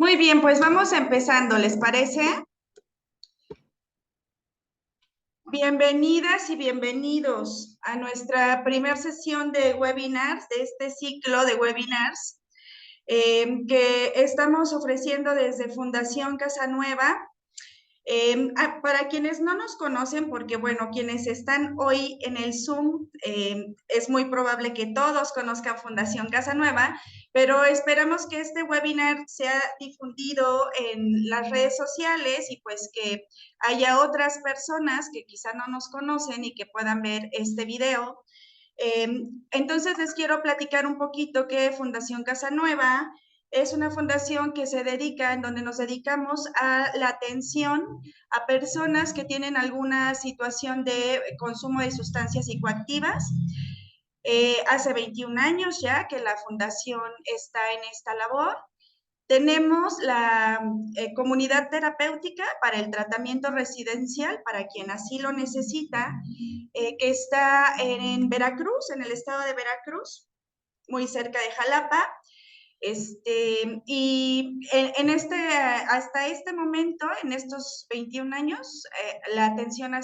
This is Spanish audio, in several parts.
Muy bien, pues vamos empezando, ¿les parece? Bienvenidas y bienvenidos a nuestra primera sesión de webinars, de este ciclo de webinars que estamos ofreciendo desde Fundación Casa Nueva. Para quienes no nos conocen, porque bueno, quienes están hoy en el Zoom, es muy probable que todos conozcan Fundación Casa Nueva, pero esperamos que este webinar sea difundido en las redes sociales y pues que haya otras personas que quizá no nos conocen y que puedan ver este video. Entonces les quiero platicar un poquito que Fundación Casa Nueva es una fundación que se dedica, en donde nos dedicamos a la atención a personas que tienen alguna situación de consumo de sustancias psicoactivas. Hace 21 años ya que la fundación está en esta labor. Tenemos la comunidad terapéutica para el tratamiento residencial para quien así lo necesita, que está en Veracruz, en el estado de Veracruz, muy cerca de Jalapa. Hasta este momento, en estos 21 años, la atención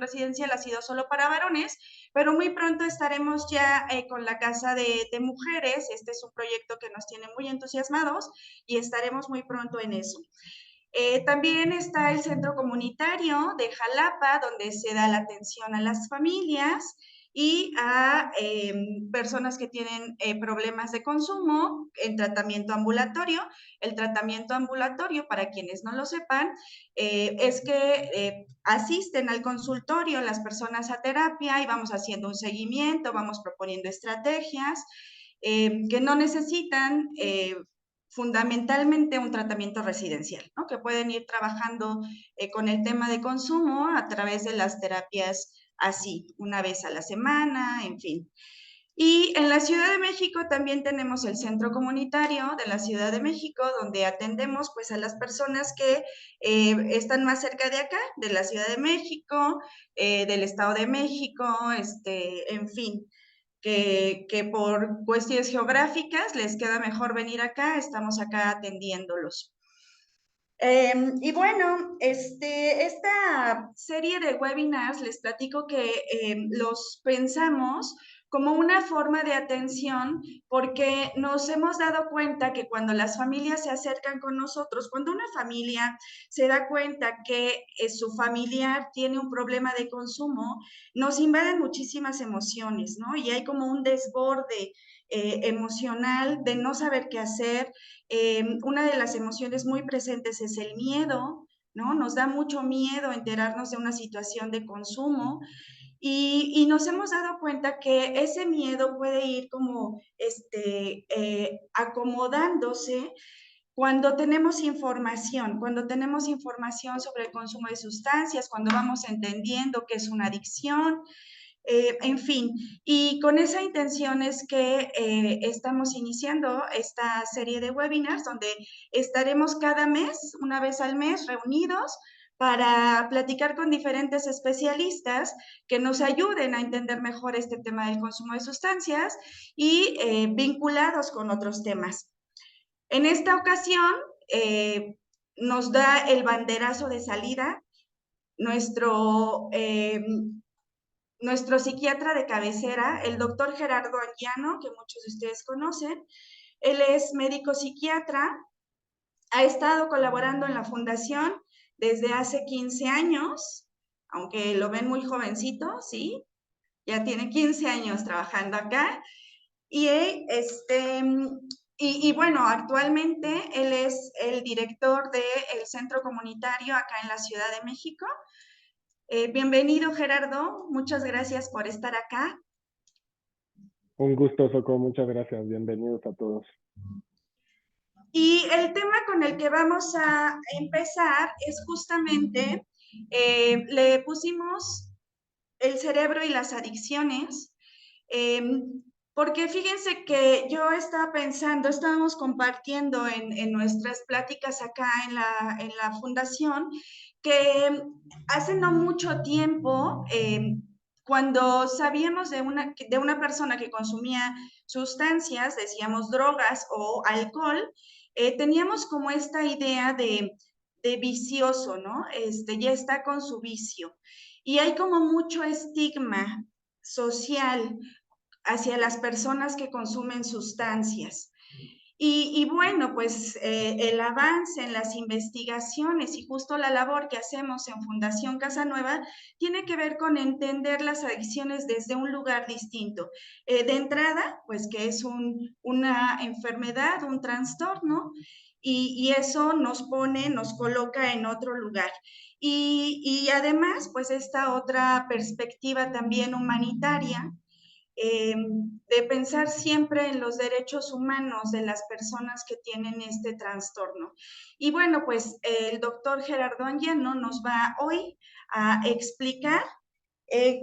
residencial ha sido solo para varones, pero muy pronto estaremos ya con la casa de mujeres. Este es un proyecto que nos tiene muy entusiasmados y estaremos muy pronto en eso. También está el centro comunitario de Jalapa, donde se da la atención a las familias y a personas que tienen problemas de consumo en tratamiento ambulatorio. El tratamiento ambulatorio, para quienes no lo sepan, es que asisten al consultorio las personas a terapia y vamos haciendo un seguimiento, vamos proponiendo estrategias que no necesitan fundamentalmente un tratamiento residencial, ¿no? Que pueden ir trabajando con el tema de consumo a través de las terapias así, una vez a la semana, en fin. Y en la Ciudad de México también tenemos el Centro Comunitario de la Ciudad de México, donde atendemos pues a las personas que están más cerca de acá, de la Ciudad de México, del Estado de México, en fin, que por cuestiones geográficas les queda mejor venir acá, estamos acá atendiéndolos. Y bueno, esta serie de webinars les platico que los pensamos como una forma de atención porque nos hemos dado cuenta que cuando las familias se acercan con nosotros, cuando una familia se da cuenta que su familiar tiene un problema de consumo, nos invaden muchísimas emociones, ¿no? Y hay como un desborde emocional de no saber qué hacer. Una de las emociones muy presentes es el miedo, ¿no? Nos da mucho miedo enterarnos de una situación de consumo y nos hemos dado cuenta que ese miedo puede ir como acomodándose cuando tenemos información sobre el consumo de sustancias, cuando vamos entendiendo que es una adicción, en fin, y con esa intención es que estamos iniciando esta serie de webinars donde estaremos cada mes, una vez al mes, reunidos para platicar con diferentes especialistas que nos ayuden a entender mejor este tema del consumo de sustancias y vinculados con otros temas. En esta ocasión nos da el banderazo de salida nuestro psiquiatra de cabecera, el doctor Gerardo Anguiano, que muchos de ustedes conocen. Él es médico psiquiatra, ha estado colaborando en la fundación desde hace 15 años, aunque lo ven muy jovencito, ¿sí? Ya tiene 15 años trabajando acá. Y, bueno, actualmente él es el director del centro comunitario acá en la Ciudad de México. Bienvenido, Gerardo. Muchas gracias por estar acá. Un gusto, Soco, muchas gracias. Bienvenidos a todos. Y el tema con el que vamos a empezar es justamente, le pusimos el cerebro y las adicciones, eh, porque fíjense que yo estaba pensando, estábamos compartiendo en nuestras pláticas acá en la fundación, que hace no mucho tiempo, cuando sabíamos de una persona que consumía sustancias, decíamos drogas o alcohol, teníamos como esta idea de vicioso, ¿no? Ya está con su vicio. Y hay como mucho estigma social hacia las personas que consumen sustancias. Y bueno, pues el avance en las investigaciones y justo la labor que hacemos en Fundación Casanueva tiene que ver con entender las adicciones desde un lugar distinto. De entrada, pues que es una enfermedad, un trastorno, y eso nos pone, nos coloca en otro lugar. Y además, pues esta otra perspectiva también humanitaria, de pensar siempre en los derechos humanos de las personas que tienen este trastorno. Y bueno, pues el doctor Gerardo Anguiano nos va hoy a explicar eh,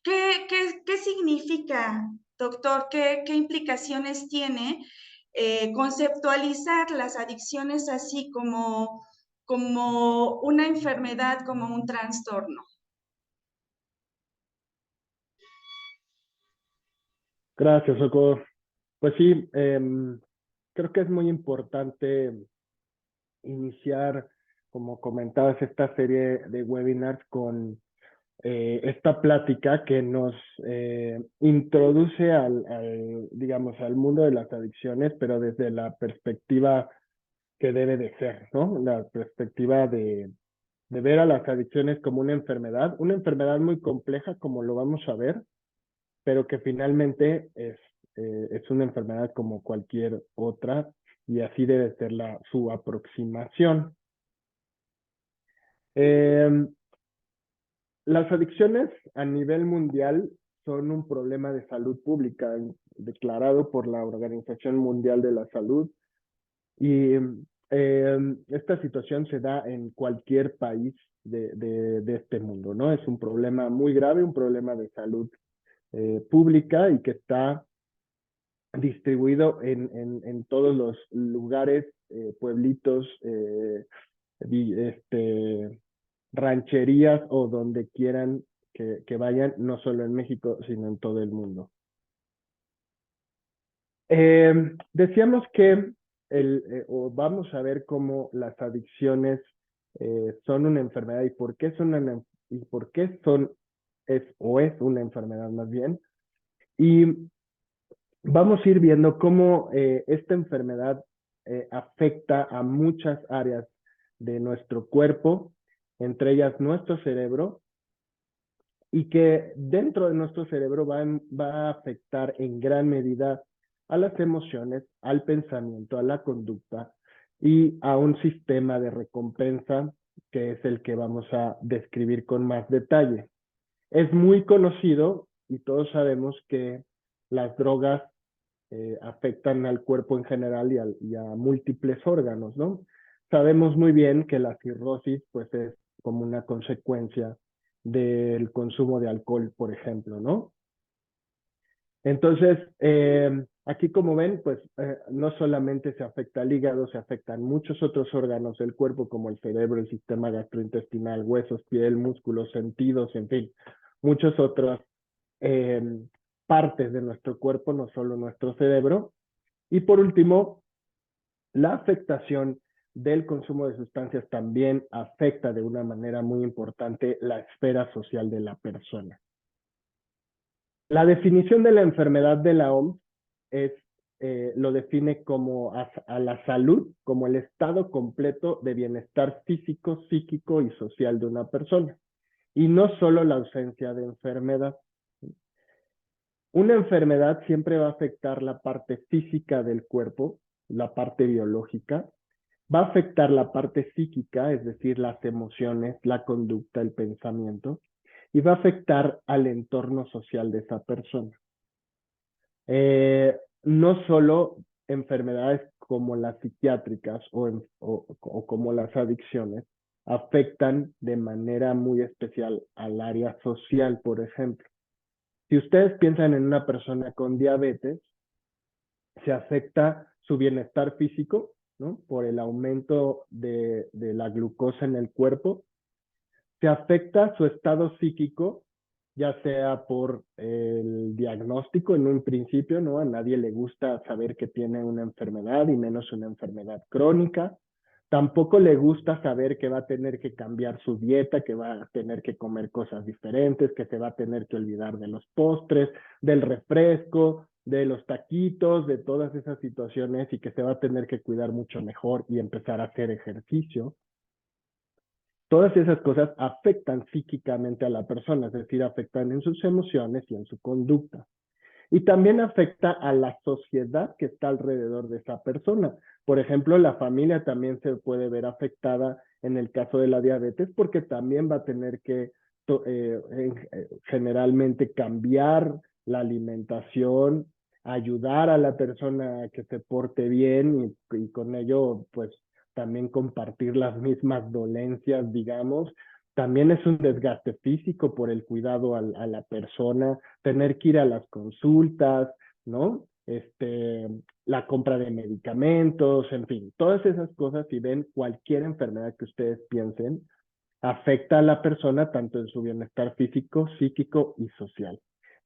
qué significa, doctor, qué implicaciones tiene conceptualizar las adicciones así como una enfermedad, como un trastorno. Gracias, Socorro. Pues sí, creo que es muy importante iniciar, como comentabas, esta serie de webinars con esta plática que nos introduce digamos, al mundo de las adicciones, pero desde la perspectiva que debe de ser, ¿no? La perspectiva de ver a las adicciones como una enfermedad muy compleja, como lo vamos a ver, pero que finalmente es una enfermedad como cualquier otra y así debe ser su aproximación. Eh, las adicciones a nivel mundial son un problema de salud pública declarado por la Organización Mundial de la Salud y esta situación se da en cualquier país de este mundo, ¿no? Es un problema muy grave, un problema de salud pública y que está distribuido en todos los lugares, pueblitos, rancherías o donde quieran que vayan, no solo en México, sino en todo el mundo. Decíamos que o vamos a ver cómo las adicciones son una enfermedad y por qué es una enfermedad más bien. Y vamos a ir viendo cómo esta enfermedad afecta a muchas áreas de nuestro cuerpo, entre ellas nuestro cerebro, y que dentro de nuestro cerebro va a afectar en gran medida a las emociones, al pensamiento, a la conducta y a un sistema de recompensa que es el que vamos a describir con más detalle. Es muy conocido y todos sabemos que las drogas afectan al cuerpo en general y a múltiples órganos, ¿no? Sabemos muy bien que la cirrosis pues es como una consecuencia del consumo de alcohol, por ejemplo, ¿no? Entonces, aquí como ven, pues no solamente se afecta al hígado, se afectan muchos otros órganos del cuerpo como el cerebro, el sistema gastrointestinal, huesos, piel, músculos, sentidos, en fin, muchos otros eh, partes de nuestro cuerpo, no solo nuestro cerebro. Y por último, la afectación del consumo de sustancias también afecta de una manera muy importante la esfera social de la persona. La definición de la enfermedad de la OMS lo define como a la salud, como el estado completo de bienestar físico, psíquico y social de una persona, y no solo la ausencia de enfermedad. Una enfermedad siempre va a afectar la parte física del cuerpo, la parte biológica, va a afectar la parte psíquica, es decir, las emociones, la conducta, el pensamiento, y va a afectar al entorno social de esa persona. No solo enfermedades como las psiquiátricas o como las adicciones afectan de manera muy especial al área social, por ejemplo. Si ustedes piensan en una persona con diabetes, se afecta su bienestar físico, ¿no? Por el aumento de la glucosa en el cuerpo. Se afecta su estado psíquico ya sea por el diagnóstico en un principio, ¿no? A nadie le gusta saber que tiene una enfermedad y menos una enfermedad crónica. Tampoco le gusta saber que va a tener que cambiar su dieta, que va a tener que comer cosas diferentes, que se va a tener que olvidar de los postres, del refresco, de los taquitos, de todas esas situaciones y que se va a tener que cuidar mucho mejor y empezar a hacer ejercicio. Todas esas cosas afectan psíquicamente a la persona, es decir, afectan en sus emociones y en su conducta. Y también afecta a la sociedad que está alrededor de esa persona. Por ejemplo, la familia también se puede ver afectada en el caso de la diabetes porque también va a tener que generalmente cambiar la alimentación, ayudar a la persona a que se porte bien y con ello pues también compartir las mismas dolencias, digamos. También es un desgaste físico por el cuidado a la persona, tener que ir a las consultas, ¿no? La compra de medicamentos, en fin, todas esas cosas, si ven cualquier enfermedad que ustedes piensen, afecta a la persona tanto en su bienestar físico, psíquico y social.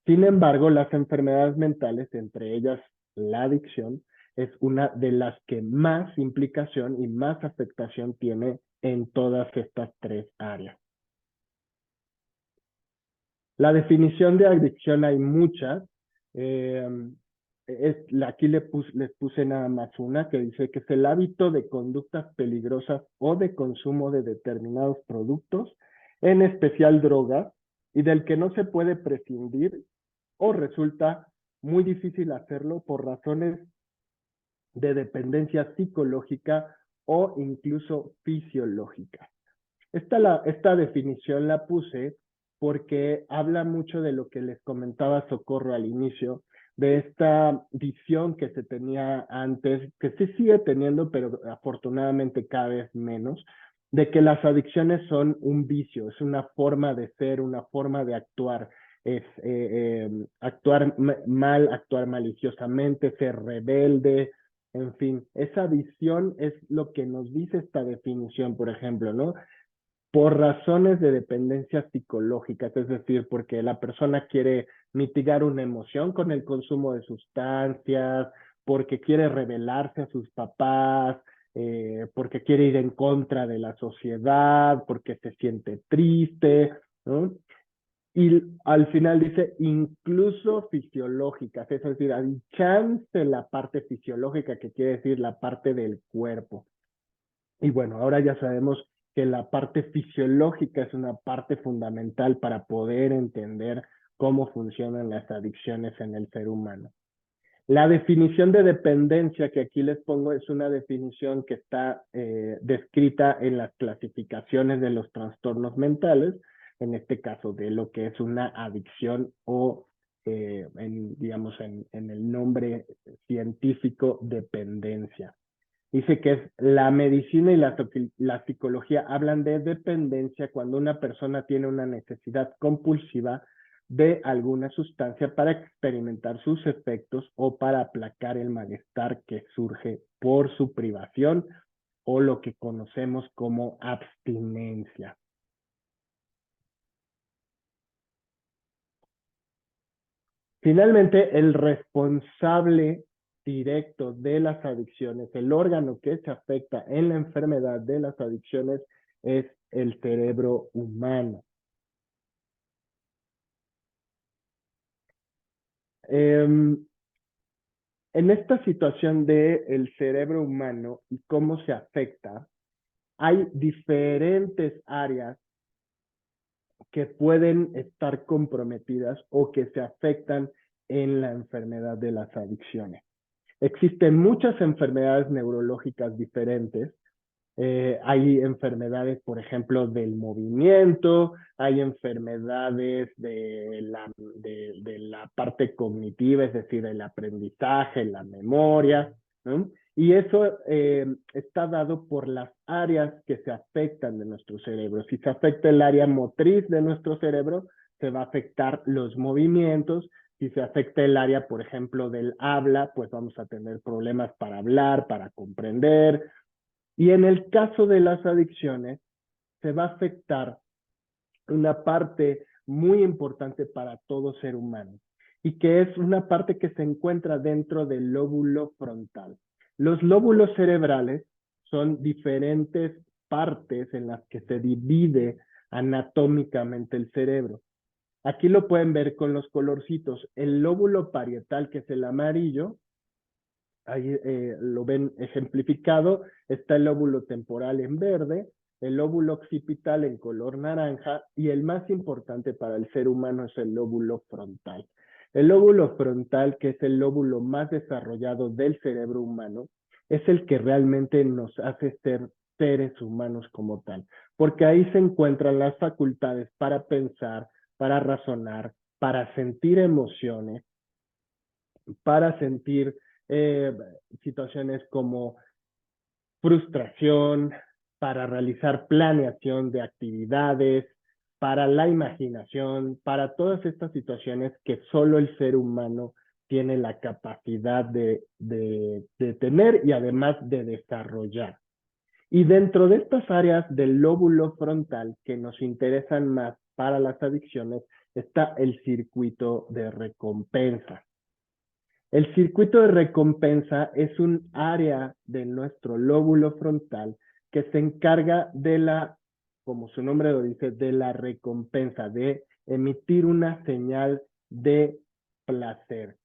Sin embargo, las enfermedades mentales, entre ellas la adicción, es una de las que más implicación y más afectación tiene en todas estas tres áreas. La definición de adicción hay muchas. Eh, aquí les puse nada más una que dice que es el hábito de conductas peligrosas o de consumo de determinados productos, en especial drogas, y del que no se puede prescindir o resulta muy difícil hacerlo por razones de dependencia psicológica o incluso fisiológica. Esta definición la puse porque habla mucho de lo que les comentaba Socorro al inicio, de esta visión que se tenía antes, que se sigue teniendo, pero afortunadamente cada vez menos, de que las adicciones son un vicio, es una forma de ser, una forma de actuar, es actuar mal, actuar maliciosamente, ser rebelde, en fin, esa visión es lo que nos dice esta definición, por ejemplo, ¿no? Por razones de dependencia psicológica, es decir, porque la persona quiere mitigar una emoción con el consumo de sustancias, porque quiere rebelarse a sus papás, porque quiere ir en contra de la sociedad, porque se siente triste, ¿no? Y al final dice incluso fisiológicas, es decir, hay chance la parte fisiológica, que quiere decir la parte del cuerpo. Y bueno, ahora ya sabemos que la parte fisiológica es una parte fundamental para poder entender cómo funcionan las adicciones en el ser humano. La definición de dependencia que aquí les pongo es una definición que está descrita en las clasificaciones de los trastornos mentales, en este caso de lo que es una adicción o, digamos, en el nombre científico, dependencia. Dice que es la medicina y la psicología hablan de dependencia cuando una persona tiene una necesidad compulsiva de alguna sustancia para experimentar sus efectos o para aplacar el malestar que surge por su privación o lo que conocemos como abstinencia. Finalmente, el responsable directo de las adicciones, el órgano que se afecta en la enfermedad de las adicciones es el cerebro humano. En esta situación del cerebro humano y cómo se afecta, hay diferentes áreas que pueden estar comprometidas o que se afectan en la enfermedad de las adicciones. Existen muchas enfermedades neurológicas diferentes. Hay enfermedades, por ejemplo, del movimiento, hay enfermedades de la parte cognitiva, es decir, del aprendizaje, la memoria, ¿no? Y eso está dado por las áreas que se afectan de nuestro cerebro. Si se afecta el área motriz de nuestro cerebro, se va a afectar los movimientos. Si se afecta el área, por ejemplo, del habla, pues vamos a tener problemas para hablar, para comprender. Y en el caso de las adicciones, se va a afectar una parte muy importante para todo ser humano y que es una parte que se encuentra dentro del lóbulo frontal. Los lóbulos cerebrales son diferentes partes en las que se divide anatómicamente el cerebro. Aquí lo pueden ver con los colorcitos. El lóbulo parietal, que es el amarillo, ahí lo ven ejemplificado, está el lóbulo temporal en verde, el lóbulo occipital en color naranja y el más importante para el ser humano es el lóbulo frontal. El lóbulo frontal, que es el lóbulo más desarrollado del cerebro humano, es el que realmente nos hace ser seres humanos como tal, porque ahí se encuentran las facultades para pensar, para razonar, para sentir emociones, para sentir eh, situaciones como frustración, para realizar planeación de actividades, para la imaginación, para todas estas situaciones que solo el ser humano tiene la capacidad de tener y además de desarrollar. Y dentro de estas áreas del lóbulo frontal que nos interesan más para las adicciones está el circuito de recompensa. El circuito de recompensa es un área de nuestro lóbulo frontal que se encarga de la, como su nombre lo dice, de la recompensa, de emitir una señal de placer.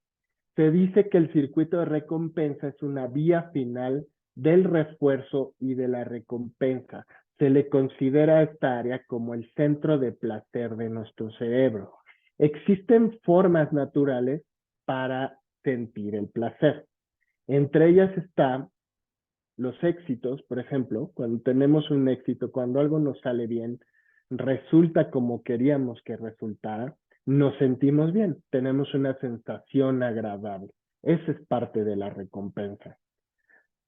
Se dice que el circuito de recompensa es una vía final del refuerzo y de la recompensa. Se le considera a esta área como el centro de placer de nuestro cerebro. Existen formas naturales para sentir el placer. Entre ellas están los éxitos, por ejemplo, cuando tenemos un éxito, cuando algo nos sale bien, resulta como queríamos que resultara, nos sentimos bien, tenemos una sensación agradable. Esa es parte de la recompensa.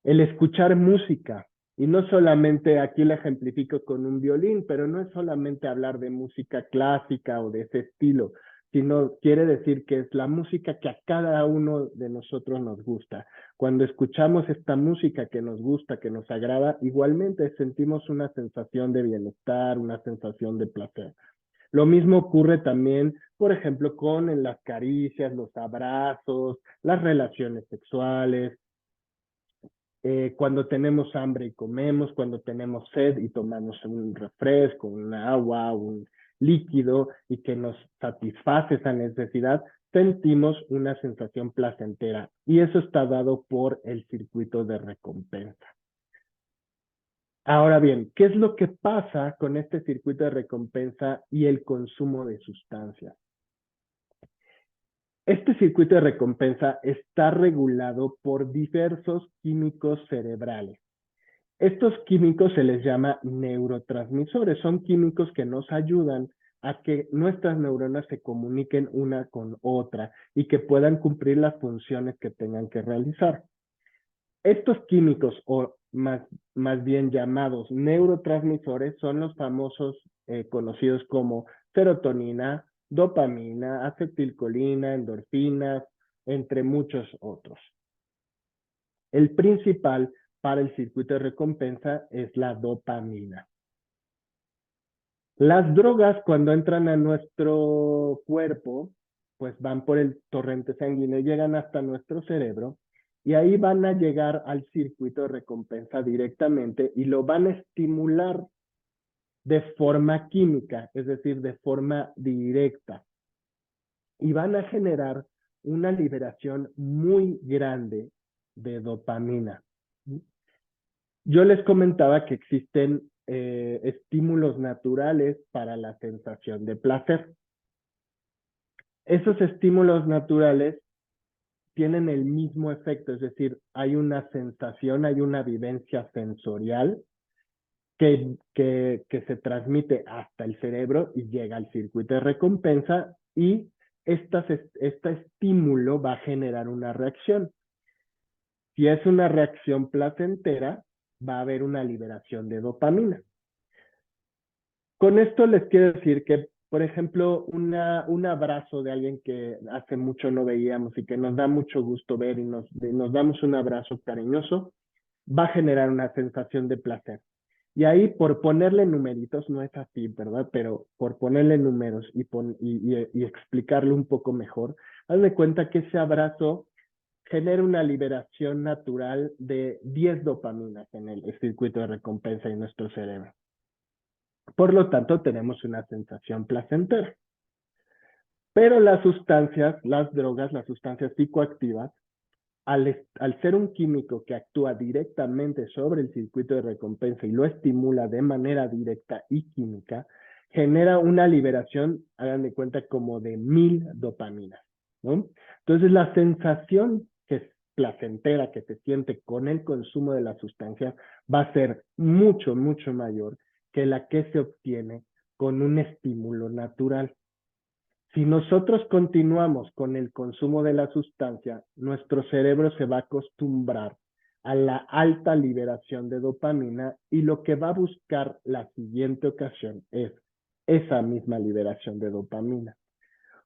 El escuchar música, y no solamente aquí la ejemplifico con un violín, pero no es solamente hablar de música clásica o de ese estilo, sino quiere decir que es la música que a cada uno de nosotros nos gusta. Cuando escuchamos esta música que nos gusta, que nos agrada, igualmente sentimos una sensación de bienestar, una sensación de placer. Lo mismo ocurre también, por ejemplo, con las caricias, los abrazos, las relaciones sexuales, cuando tenemos hambre y comemos, cuando tenemos sed y tomamos un refresco, un agua, un líquido y que nos satisface esa necesidad, sentimos una sensación placentera y eso está dado por el circuito de recompensa. Ahora bien, ¿qué es lo que pasa con este circuito de recompensa y el consumo de sustancias? Este circuito de recompensa está regulado por diversos químicos cerebrales. Estos químicos se les llama neurotransmisores. Son químicos que nos ayudan a que nuestras neuronas se comuniquen una con otra y que puedan cumplir las funciones que tengan que realizar. Estos químicos, o más bien llamados neurotransmisores, son los famosos conocidos como serotonina, dopamina, acetilcolina, endorfinas, entre muchos otros. El principal para el circuito de recompensa es la dopamina. Las drogas cuando entran a nuestro cuerpo, pues van por el torrente sanguíneo, llegan hasta nuestro cerebro y ahí van a llegar al circuito de recompensa directamente y lo van a estimular de forma química, es decir, de forma directa. Y van a generar una liberación muy grande de dopamina. Yo les comentaba que existen estímulos naturales para la sensación de placer. Esos estímulos naturales tienen el mismo efecto, es decir, hay una sensación, hay una vivencia sensorial que se transmite hasta el cerebro y llega al circuito de recompensa y este estímulo va a generar una reacción. Si es una reacción placentera, va a haber una liberación de dopamina. Con esto les quiero decir que, por ejemplo, un abrazo de alguien que hace mucho no veíamos y que nos da mucho gusto ver y nos damos un abrazo cariñoso, va a generar una sensación de placer. Y ahí, por ponerle numeritos, no es así, ¿verdad? Pero por ponerle números y explicarlo un poco mejor, haz de cuenta que ese abrazo genera una liberación natural de 10 dopaminas en el circuito de recompensa en nuestro cerebro. Por lo tanto, tenemos una sensación placentera. Pero las sustancias, las drogas, las sustancias psicoactivas, al ser un químico que actúa directamente sobre el circuito de recompensa y lo estimula de manera directa y química, genera una liberación, hagan de cuenta, como de 1000 dopaminas, ¿no? Entonces, la sensación que es placentera que se siente con el consumo de la sustancia va a ser mucho, mucho mayor que la que se obtiene con un estímulo natural. Si nosotros continuamos con el consumo de la sustancia, nuestro cerebro se va a acostumbrar a la alta liberación de dopamina y lo que va a buscar la siguiente ocasión es esa misma liberación de dopamina.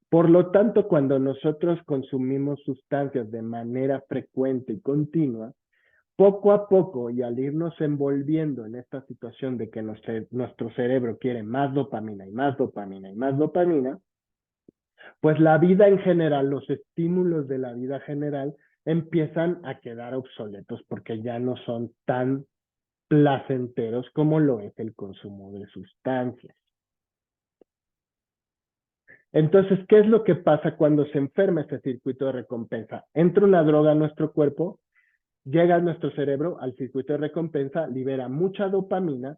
Por lo tanto, cuando nosotros consumimos sustancias de manera frecuente y continua, poco a poco y al irnos envolviendo en esta situación de que nuestro cerebro quiere más dopamina y más dopamina y más dopamina, pues la vida en general, los estímulos de la vida general empiezan a quedar obsoletos porque ya no son tan placenteros como lo es el consumo de sustancias. Entonces, ¿qué es lo que pasa cuando se enferma este circuito de recompensa? Entra una droga a nuestro cuerpo, llega a nuestro cerebro, al circuito de recompensa, libera mucha dopamina,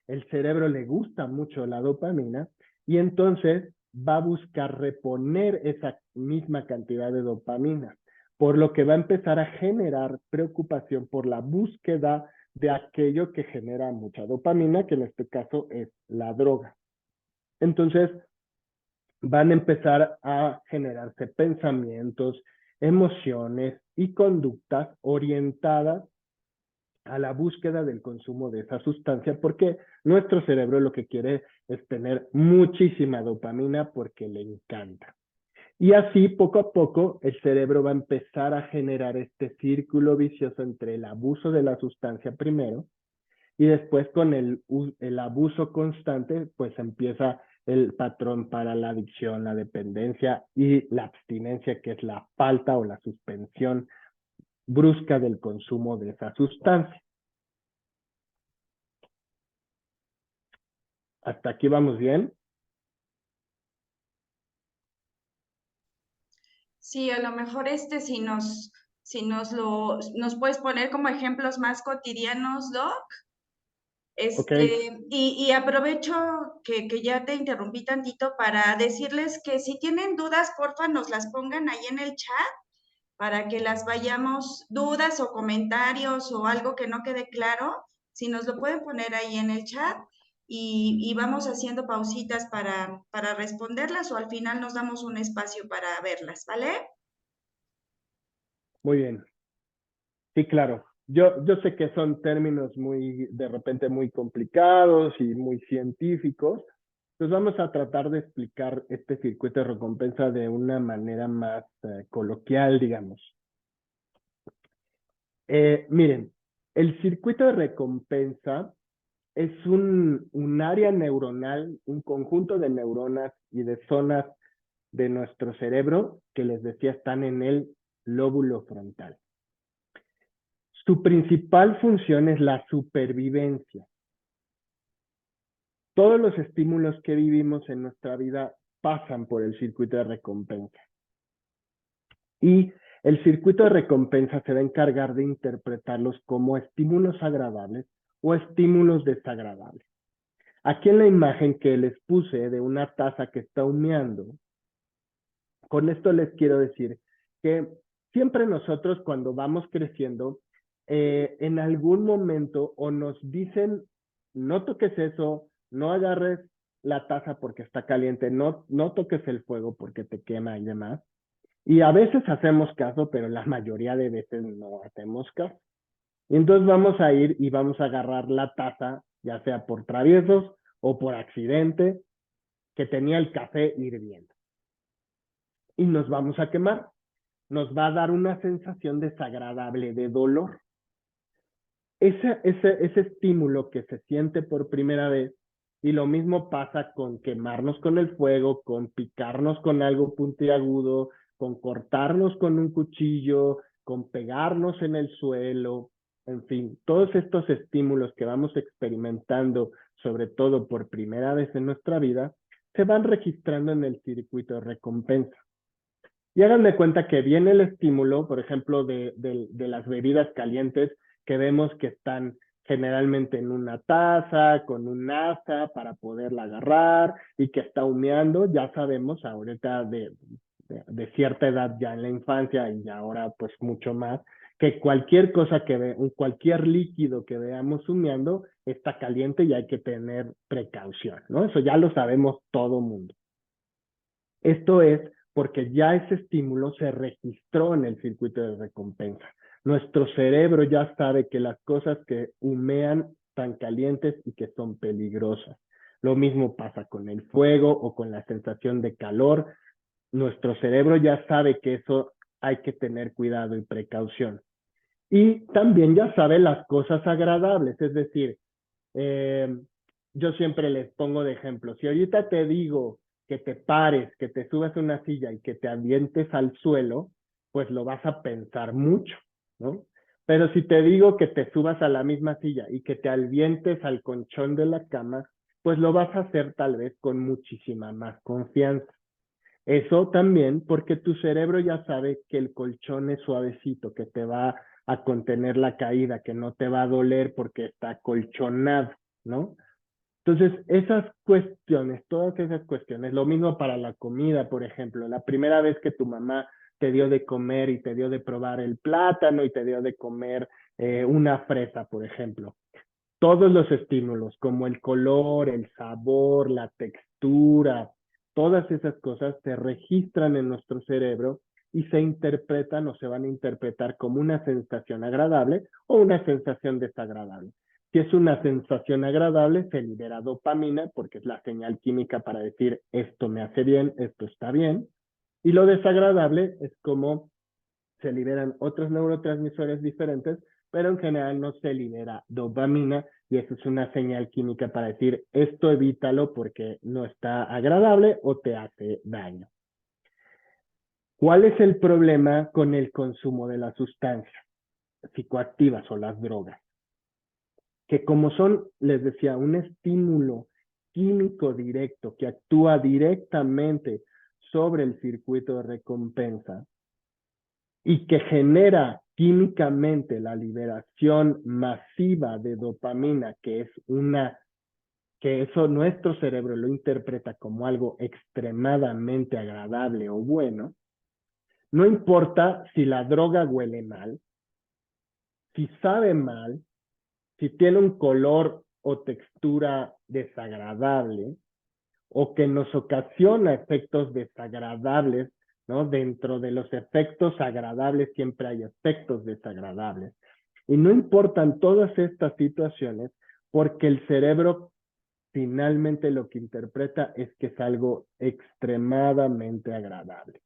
el cerebro le gusta mucho la dopamina y entonces va a buscar reponer esa misma cantidad de dopamina, por lo que va a empezar a generar preocupación por la búsqueda de aquello que genera mucha dopamina, que en este caso es la droga. Entonces, van a empezar a generarse pensamientos, emociones y conductas orientadas a la búsqueda del consumo de esa sustancia, porque nuestro cerebro lo que quiere es tener muchísima dopamina porque le encanta. Y así, poco a poco, el cerebro va a empezar a generar este círculo vicioso entre el abuso de la sustancia primero y después con el abuso constante, pues empieza el patrón para la adicción, la dependencia y la abstinencia, que es la falta o la suspensión brusca del consumo de esa sustancia. ¿Hasta aquí vamos bien? Sí, a lo mejor si nos puedes poner como ejemplos más cotidianos, Doc. Ok, Y aprovecho que ya te interrumpí tantito para decirles que si tienen dudas, porfa, nos las pongan ahí en el chat para que las vayamos, dudas o comentarios o algo que no quede claro, si nos lo pueden poner ahí en el chat y vamos haciendo pausitas para responderlas o al final nos damos un espacio para verlas, ¿vale? muy bien. Sí, claro. Yo sé que son términos muy, de repente muy complicados y muy científicos. Pues vamos a tratar de explicar este circuito de recompensa de una manera más coloquial, digamos. Miren, el circuito de recompensa es un área neuronal, un conjunto de neuronas y de zonas de nuestro cerebro que les decía están en el lóbulo frontal. Su principal función es la supervivencia. Todos los estímulos que vivimos en nuestra vida pasan por el circuito de recompensa. Y el circuito de recompensa se va a encargar de interpretarlos como estímulos agradables o estímulos desagradables. Aquí en la imagen que les puse de una taza que está humeando, con esto les quiero decir que siempre nosotros cuando vamos creciendo, en algún momento o nos dicen, no toques eso, no agarres la taza porque está caliente, no toques el fuego porque te quema y demás. Y a veces hacemos caso, pero la mayoría de veces no hacemos caso. Y entonces vamos a ir y vamos a agarrar la taza, ya sea por traviesos o por accidente, que tenía el café hirviendo. Y nos vamos a quemar. Nos va a dar una sensación desagradable de dolor. ese estímulo que se siente por primera vez, y lo mismo pasa con quemarnos con el fuego, con picarnos con algo puntiagudo, con cortarnos con un cuchillo, con pegarnos en el suelo, en fin, todos estos estímulos que vamos experimentando, sobre todo por primera vez en nuestra vida, se van registrando en el circuito de recompensa. Y hagan de cuenta que viene el estímulo, por ejemplo, de las bebidas calientes, que vemos que están generalmente en una taza, con un asa para poderla agarrar y que está humeando. Ya sabemos ahorita de cierta edad ya en la infancia y ahora pues mucho más, que cualquier cosa cualquier líquido que veamos humeando está caliente y hay que tener precaución, ¿no? Eso ya lo sabemos todo mundo. Esto es porque ya ese estímulo se registró en el circuito de recompensa. Nuestro cerebro ya sabe que las cosas que humean están calientes y que son peligrosas. Lo mismo pasa con el fuego o con la sensación de calor. Nuestro cerebro ya sabe que eso hay que tener cuidado y precaución. Y también ya sabe las cosas agradables, es decir, eh, yo siempre les pongo de ejemplo. Si ahorita te digo que te pares, que te subas a una silla y que te avientes al suelo, pues lo vas a pensar mucho, ¿no? Pero si te digo que te subas a la misma silla y que te avientes al colchón de la cama, pues lo vas a hacer tal vez con muchísima más confianza. Eso también porque tu cerebro ya sabe que el colchón es suavecito, que te va a contener la caída, que no te va a doler porque está colchonado, ¿no? Entonces, esas cuestiones, todas esas cuestiones, lo mismo para la comida, por ejemplo, la primera vez que tu mamá te dio de comer y te dio de probar el plátano y te dio de comer una fresa, por ejemplo, todos los estímulos, como el color, el sabor, la textura, todas esas cosas se registran en nuestro cerebro y se interpretan o se van a interpretar como una sensación agradable o una sensación desagradable. Si es una sensación agradable, se libera dopamina porque es la señal química para decir esto me hace bien, esto está bien. Y lo desagradable es como se liberan otros neurotransmisores diferentes, pero en general no se libera dopamina y eso es una señal química para decir esto evítalo porque no está agradable o te hace daño. ¿Cuál es el problema con el consumo de las sustancias psicoactivas o las drogas? Que como son, les decía, un estímulo químico directo que actúa directamente sobre el circuito de recompensa, y que genera químicamente la liberación masiva de dopamina, que eso nuestro cerebro lo interpreta como algo extremadamente agradable o bueno, no importa si la droga huele mal, si sabe mal, si tiene un color o textura desagradable, o que nos ocasiona efectos desagradables, ¿no? Dentro de los efectos agradables siempre hay efectos desagradables. Y no importan todas estas situaciones porque el cerebro finalmente lo que interpreta es que es algo extremadamente agradable.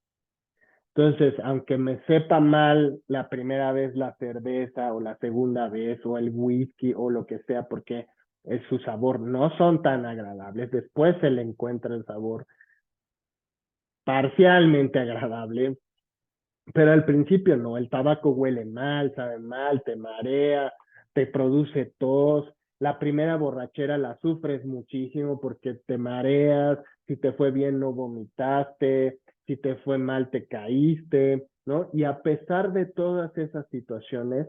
Entonces, aunque me sepa mal la primera vez la cerveza o la segunda vez o el whisky o lo que sea, porque es su sabor no son tan agradables, después se le encuentra el sabor parcialmente agradable, pero al principio no, el tabaco huele mal, sabe mal, te marea, te produce tos, la primera borrachera la sufres muchísimo porque te mareas, si te fue bien no vomitaste, si te fue mal te caíste, ¿no? Y a pesar de todas esas situaciones,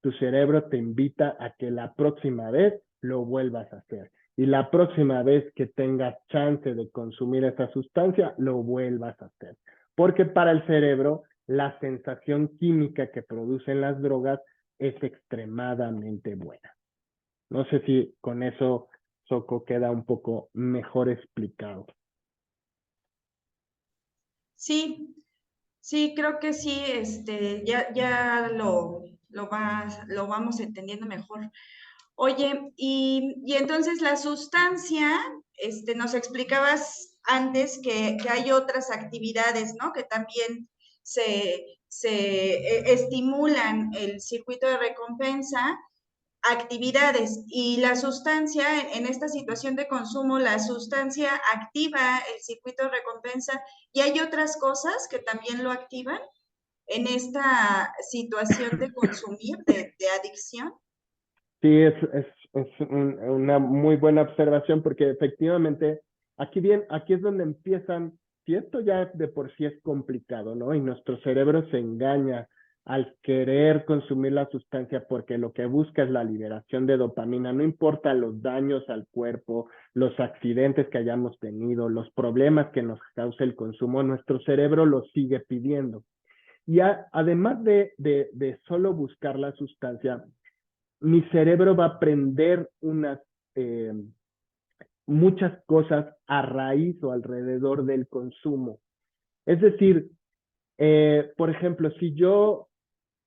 tu cerebro te invita a que la próxima vez lo vuelvas a hacer. Y la próxima vez que tengas chance de consumir esa sustancia, lo vuelvas a hacer. Porque para el cerebro, la sensación química que producen las drogas es extremadamente buena. No sé si con eso, Soco, queda un poco mejor explicado. Sí, sí, creo que sí, ya lo vamos entendiendo mejor. Oye, y entonces la sustancia, nos explicabas antes que hay otras actividades, ¿no? Que también se estimulan el circuito de recompensa actividades. Y la sustancia, en esta situación de consumo, la sustancia activa el circuito de recompensa y hay otras cosas que también lo activan en esta situación de consumir, de adicción. Sí, una muy buena observación porque efectivamente aquí es donde empiezan, si esto ya de por sí es complicado, ¿no? Y nuestro cerebro se engaña al querer consumir la sustancia porque lo que busca es la liberación de dopamina, no importa los daños al cuerpo, los accidentes que hayamos tenido, los problemas que nos causa el consumo, nuestro cerebro lo sigue pidiendo. Y además de solo buscar la sustancia, mi cerebro va a aprender eh, muchas cosas a raíz o alrededor del consumo. Es decir, por ejemplo, si yo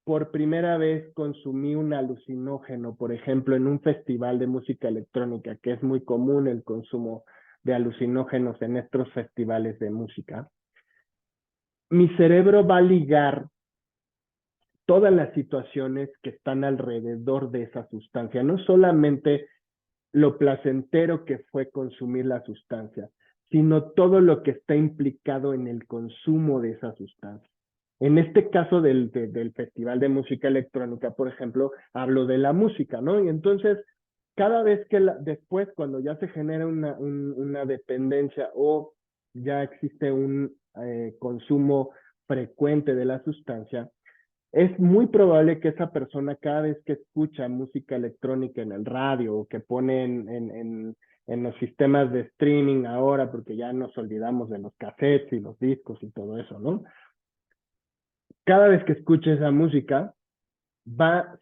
por primera vez consumí un alucinógeno, por ejemplo, en un festival de música electrónica, que es muy común el consumo de alucinógenos en estos festivales de música, mi cerebro va a ligar todas las situaciones que están alrededor de esa sustancia, no solamente lo placentero que fue consumir la sustancia, sino todo lo que está implicado en el consumo de esa sustancia. En este caso del Festival de Música Electrónica, por ejemplo, hablo de la música, ¿no? Y entonces, cada vez que después, cuando ya se genera una dependencia o ya existe un consumo frecuente de la sustancia, es muy probable que esa persona cada vez que escucha música electrónica en el radio o que pone en los sistemas de streaming ahora, porque ya nos olvidamos de los cassettes y los discos y todo eso, ¿no? Cada vez que escuche esa música,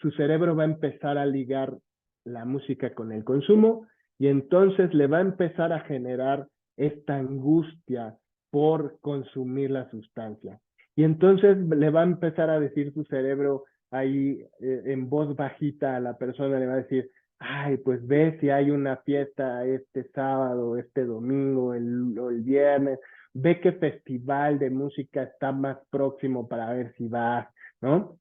su cerebro va a empezar a ligar la música con el consumo y entonces le va a empezar a generar esta angustia por consumir la sustancia. Y entonces le va a empezar a decir su cerebro ahí en voz bajita a la persona, le va a decir, ay, pues ve si hay una fiesta este sábado, este domingo, o el viernes, ve qué festival de música está más próximo para ver si vas, ¿no?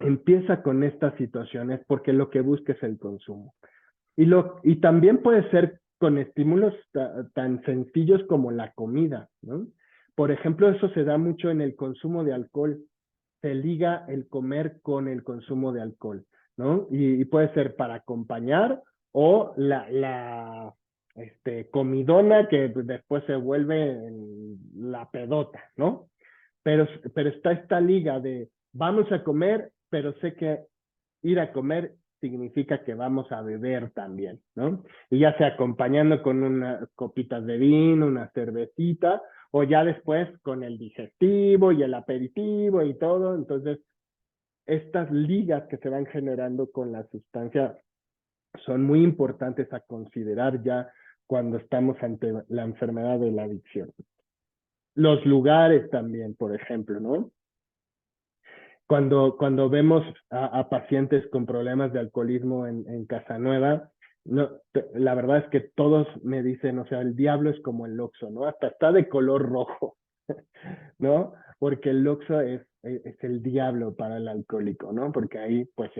Empieza con estas situaciones porque lo que busca es el consumo. Y también puede ser con estímulos tan sencillos como la comida, ¿no? Por ejemplo, eso se da mucho en el consumo de alcohol. Se liga el comer con el consumo de alcohol, ¿no? Y puede ser para acompañar o comidona que después se vuelve la pedota, ¿no? Pero está esta liga de vamos a comer, pero sé que ir a comer significa que vamos a beber también, ¿no? Y ya sea acompañando con unas copitas de vino, una cervecita, o ya después con el digestivo y el aperitivo y todo. Entonces, estas ligas que se van generando con la sustancia son muy importantes a considerar ya cuando estamos ante la enfermedad de la adicción. Los lugares también, por ejemplo, ¿no? Cuando vemos a pacientes con problemas de alcoholismo en Casanueva, no, la verdad es que todos me dicen, o sea, el diablo es como el Oxxo, ¿no? Hasta está de color rojo, ¿no? Porque el Oxxo es el diablo para el alcohólico, ¿no? Porque ahí, pues,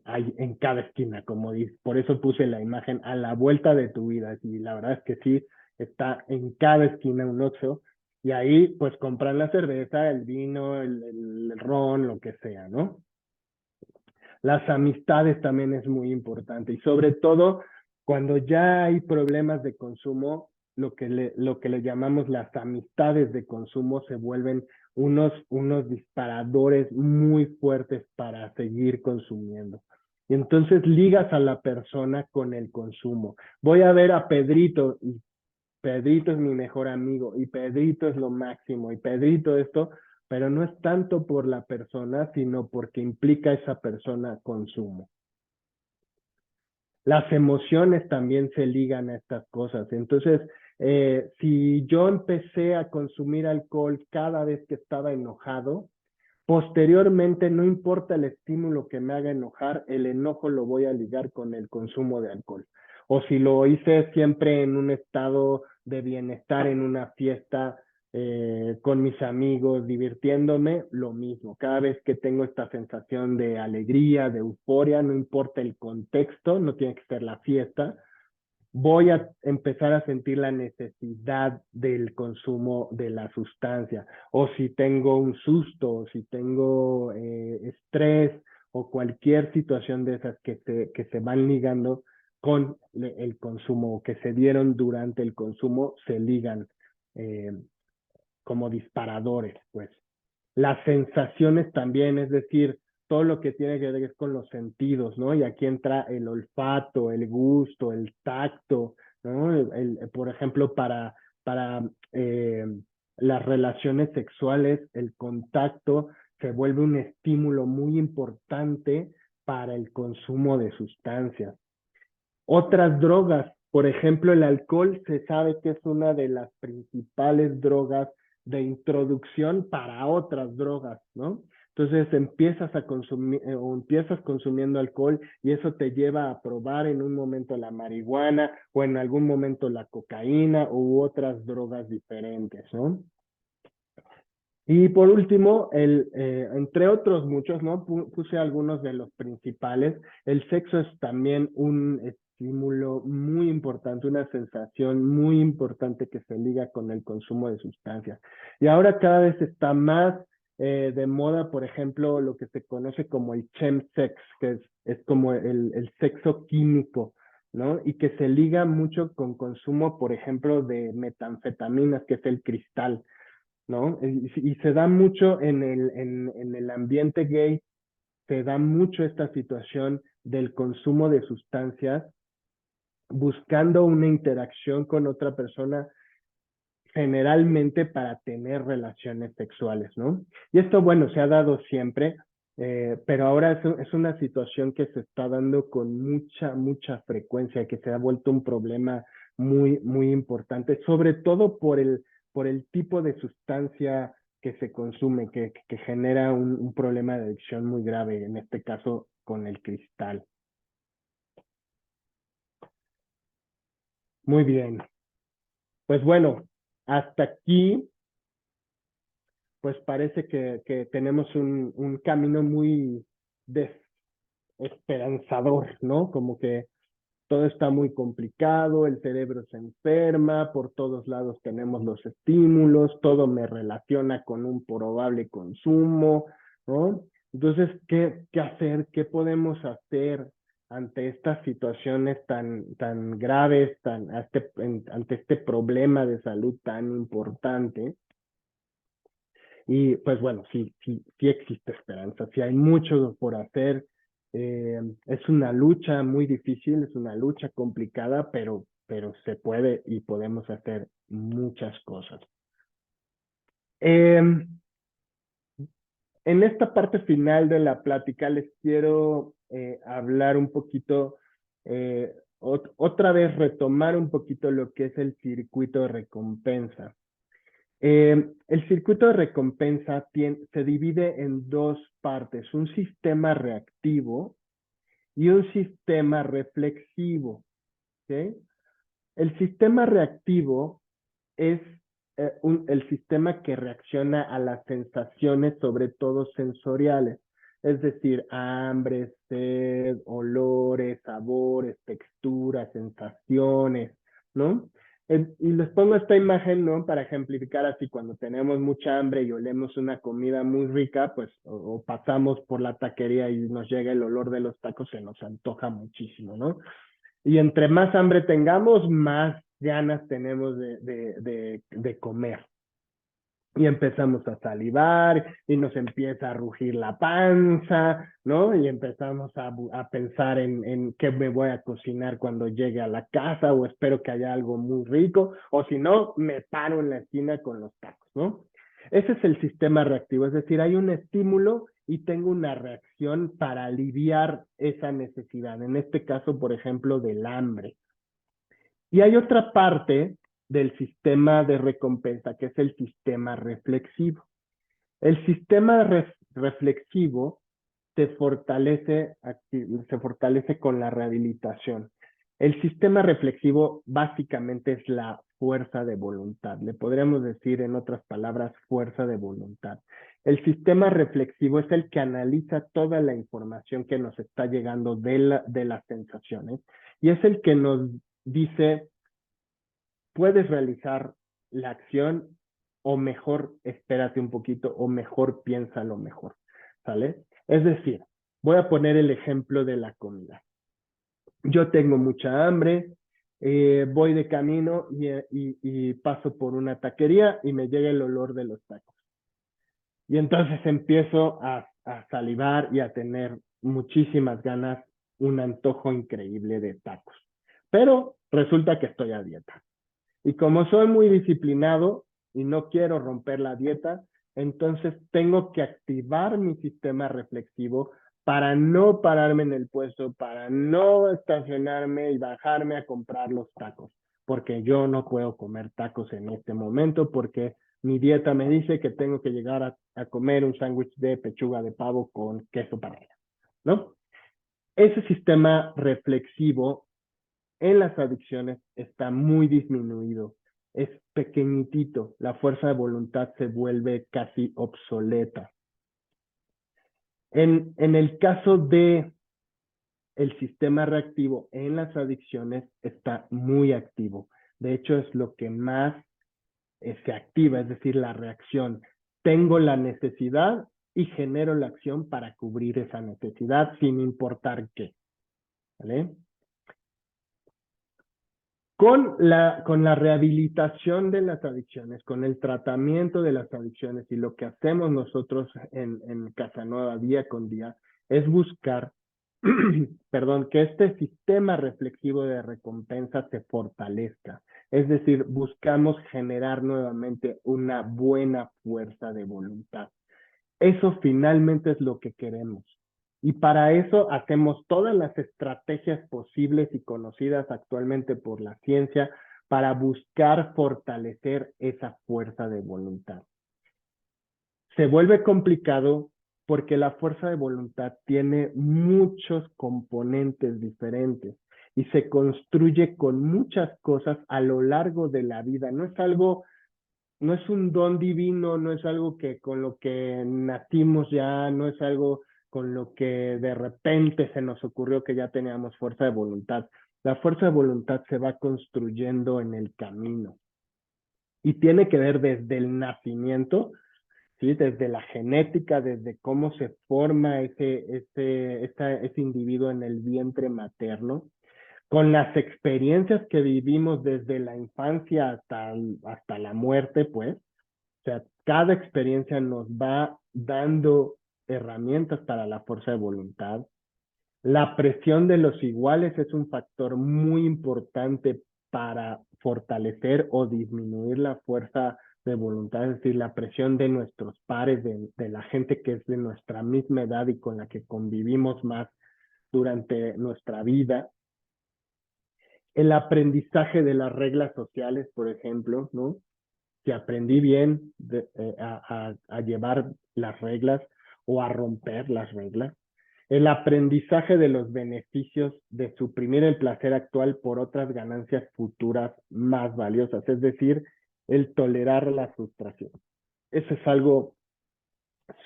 hay en cada esquina, como dice. Por eso puse la imagen a la vuelta de tu vida. Y la verdad es que sí, está en cada esquina un Oxxo. Y ahí, pues, compran la cerveza, el vino, el ron, lo que sea, ¿no? Las amistades también es muy importante. Y sobre todo, cuando ya hay problemas de consumo, lo que le llamamos las amistades de consumo se vuelven unos disparadores muy fuertes para seguir consumiendo. Y entonces ligas a la persona con el consumo. Voy a ver a Pedrito y Pedrito es mi mejor amigo y Pedrito es lo máximo y Pedrito esto, pero no es tanto por la persona, sino porque implica esa persona consumo. Las emociones también se ligan a estas cosas. Entonces, si yo empecé a consumir alcohol cada vez que estaba enojado, posteriormente, no importa el estímulo que me haga enojar, el enojo lo voy a ligar con el consumo de alcohol. O si lo hice siempre en un estado de bienestar, en una fiesta, con mis amigos, divirtiéndome, lo mismo. Cada vez que tengo esta sensación de alegría, de euforia, no importa el contexto, no tiene que ser la fiesta, voy a empezar a sentir la necesidad del consumo de la sustancia. O si tengo un susto, o si tengo estrés, o cualquier situación de esas que se van ligando con el consumo, o que se dieron durante el consumo, se ligan eh, como disparadores, pues. Las sensaciones también, es decir, todo lo que tiene que ver con los sentidos, ¿no? Y aquí entra el olfato, el gusto, el tacto, ¿no? Por ejemplo, para las relaciones sexuales, el contacto se vuelve un estímulo muy importante para el consumo de sustancias. Otras drogas, por ejemplo, el alcohol se sabe que es una de las principales drogas de introducción para otras drogas, ¿no? Entonces empiezas a consumir o empiezas consumiendo alcohol y eso te lleva a probar en un momento la marihuana o en algún momento la cocaína u otras drogas diferentes, ¿no? Y por último, entre otros muchos, ¿no? Puse algunos de los principales. El sexo es también un estímulo muy importante, una sensación muy importante que se liga con el consumo de sustancias. Y ahora cada vez está más de moda, por ejemplo, lo que se conoce como el chemsex, que es como el sexo químico, ¿no? Y que se liga mucho con consumo, por ejemplo, de metanfetaminas, que es el cristal, ¿no? Y se da mucho en el ambiente gay, se da mucho esta situación del consumo de sustancias, buscando una interacción con otra persona, generalmente para tener relaciones sexuales, ¿no? Y esto, bueno, se ha dado siempre, pero ahora es una situación que se está dando con mucha frecuencia, que se ha vuelto un problema muy importante, sobre todo por el tipo de sustancia que se consume, que genera un problema de adicción muy grave, en este caso con el cristal. Muy bien, pues bueno, hasta aquí pues parece que tenemos un camino muy desesperanzador, ¿no? Como que todo está muy complicado, el cerebro se enferma, por todos lados tenemos los estímulos, todo me relaciona con un probable consumo, ¿no? Entonces, ¿qué hacer? ¿Qué podemos hacer ante estas situaciones tan graves, ante este problema de salud tan importante? Y pues bueno, sí existe esperanza, sí hay mucho por hacer. Es una lucha muy difícil, es una lucha complicada, pero se puede y podemos hacer muchas cosas. Eh, en esta parte final de la plática les quiero hablar un poquito, otra vez retomar un poquito lo que es el circuito de recompensa. El circuito de recompensa se divide en dos partes, un sistema reactivo y un sistema reflexivo. ¿Okay? El sistema reactivo es el sistema que reacciona a las sensaciones, sobre todo sensoriales, es decir, hambre, sed, olores, sabores, texturas, sensaciones, ¿no? Y les pongo esta imagen, ¿no? Para ejemplificar así, cuando tenemos mucha hambre y olemos una comida muy rica, pues, o pasamos por la taquería y nos llega el olor de los tacos, se nos antoja muchísimo, ¿no? Y entre más hambre tengamos, más ganas tenemos de comer. Y empezamos a salivar y nos empieza a rugir la panza, ¿no? Y empezamos a pensar en qué me voy a cocinar cuando llegue a la casa o espero que haya algo muy rico o si no, me paro en la esquina con los tacos, ¿no? Ese es el sistema reactivo, es decir, hay un estímulo y tengo una reacción para aliviar esa necesidad, en este caso, por ejemplo, del hambre. Y hay otra parte del sistema de recompensa que es el sistema reflexivo. El sistema reflexivo se fortalece con la rehabilitación. El sistema reflexivo básicamente es la fuerza de voluntad. Le podríamos decir en otras palabras, fuerza de voluntad. El sistema reflexivo es el que analiza toda la información que nos está llegando de las sensaciones y es el que nos dice, puedes realizar la acción o mejor espérate un poquito o mejor piénsalo mejor, ¿sale? Es decir, voy a poner el ejemplo de la comida. Yo tengo mucha hambre, voy de camino y paso por una taquería y me llega el olor de los tacos. Y entonces empiezo a salivar y a tener muchísimas ganas, un antojo increíble de tacos. Pero resulta que estoy a dieta. Y como soy muy disciplinado y no quiero romper la dieta, entonces tengo que activar mi sistema reflexivo para no pararme en el puesto, para no estacionarme y bajarme a comprar los tacos, porque yo no puedo comer tacos en este momento, porque mi dieta me dice que tengo que llegar a comer un sándwich de pechuga de pavo con queso panela, ¿no? Ese sistema reflexivo en las adicciones está muy disminuido, es pequeñitito, la fuerza de voluntad se vuelve casi obsoleta. En el caso de el sistema reactivo en las adicciones está muy activo. De hecho, es lo que más se activa, es decir, la reacción. Tengo la necesidad y genero la acción para cubrir esa necesidad sin importar qué. ¿Vale? Con la rehabilitación de las adicciones, con el tratamiento de las adicciones y lo que hacemos nosotros en Casanueva día con día es buscar, perdón, que este sistema reflexivo de recompensa se fortalezca. Es decir, buscamos generar nuevamente una buena fuerza de voluntad. Eso finalmente es lo que queremos. Y para eso hacemos todas las estrategias posibles y conocidas actualmente por la ciencia para buscar fortalecer esa fuerza de voluntad. Se vuelve complicado porque la fuerza de voluntad tiene muchos componentes diferentes y se construye con muchas cosas a lo largo de la vida. No es un don divino, no es algo que con lo que nacimos ya, no es algo con lo que de repente se nos ocurrió que ya teníamos fuerza de voluntad. La fuerza de voluntad se va construyendo en el camino y tiene que ver desde el nacimiento, ¿sí? Desde la genética, desde cómo se forma ese individuo en el vientre materno, con las experiencias que vivimos desde la infancia hasta la muerte, pues. O sea, cada experiencia nos va dando herramientas para la fuerza de voluntad. La presión de los iguales es un factor muy importante para fortalecer o disminuir la fuerza de voluntad, es decir, la presión de nuestros pares, de la gente que es de nuestra misma edad y con la que convivimos más durante nuestra vida. El aprendizaje de las reglas sociales, por ejemplo, ¿no? Si aprendí bien a llevar las reglas o a romper las reglas. El aprendizaje de los beneficios de suprimir el placer actual por otras ganancias futuras más valiosas, es decir, el tolerar la frustración. Eso es algo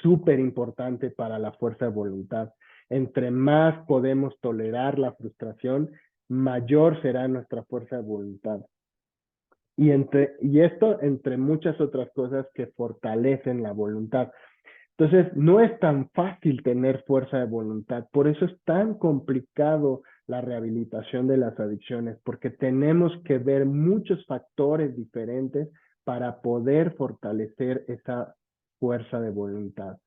súper importante para la fuerza de voluntad. Entre más podemos tolerar la frustración, mayor será nuestra fuerza de voluntad. Y esto entre muchas otras cosas que fortalecen la voluntad. Entonces, no es tan fácil tener fuerza de voluntad, por eso es tan complicado la rehabilitación de las adicciones, porque tenemos que ver muchos factores diferentes para poder fortalecer esa fuerza de voluntad.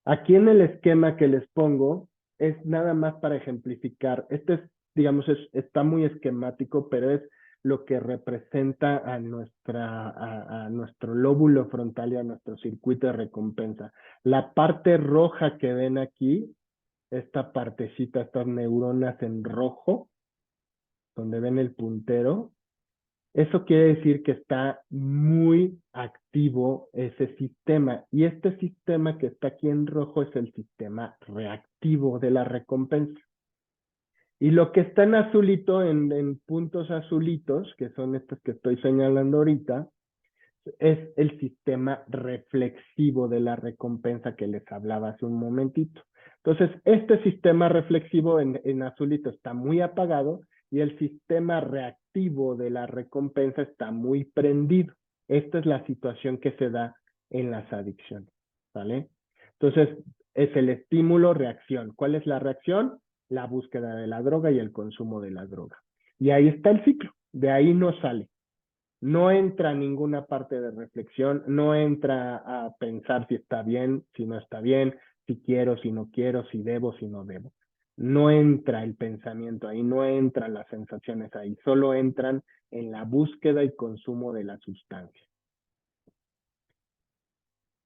Aquí en el esquema que les pongo es nada más para ejemplificar. Este es, digamos, está muy esquemático, pero es lo que representa a nuestro lóbulo frontal y a nuestro circuito de recompensa. La parte roja que ven aquí, esta partecita, estas neuronas en rojo, donde ven el puntero, eso quiere decir que está muy activo ese sistema. Y este sistema que está aquí en rojo es el sistema reactivo de la recompensa. Y lo que está en azulito, en puntos azulitos, que son estos que estoy señalando ahorita, es el sistema reflexivo de la recompensa que les hablaba hace un momentito. Entonces, este sistema reflexivo en azulito está muy apagado y el sistema reactivo de la recompensa está muy prendido. Esta es la situación que se da en las adicciones, ¿vale? Entonces, es el estímulo-reacción. ¿Cuál es la reacción? La búsqueda de la droga y el consumo de la droga. Y ahí está el ciclo, de ahí no sale. No entra a ninguna parte de reflexión, no entra a pensar si está bien, si no está bien, si quiero, si no quiero, si debo, si no debo. No entra el pensamiento ahí, no entran las sensaciones ahí, solo entran en la búsqueda y consumo de la sustancia.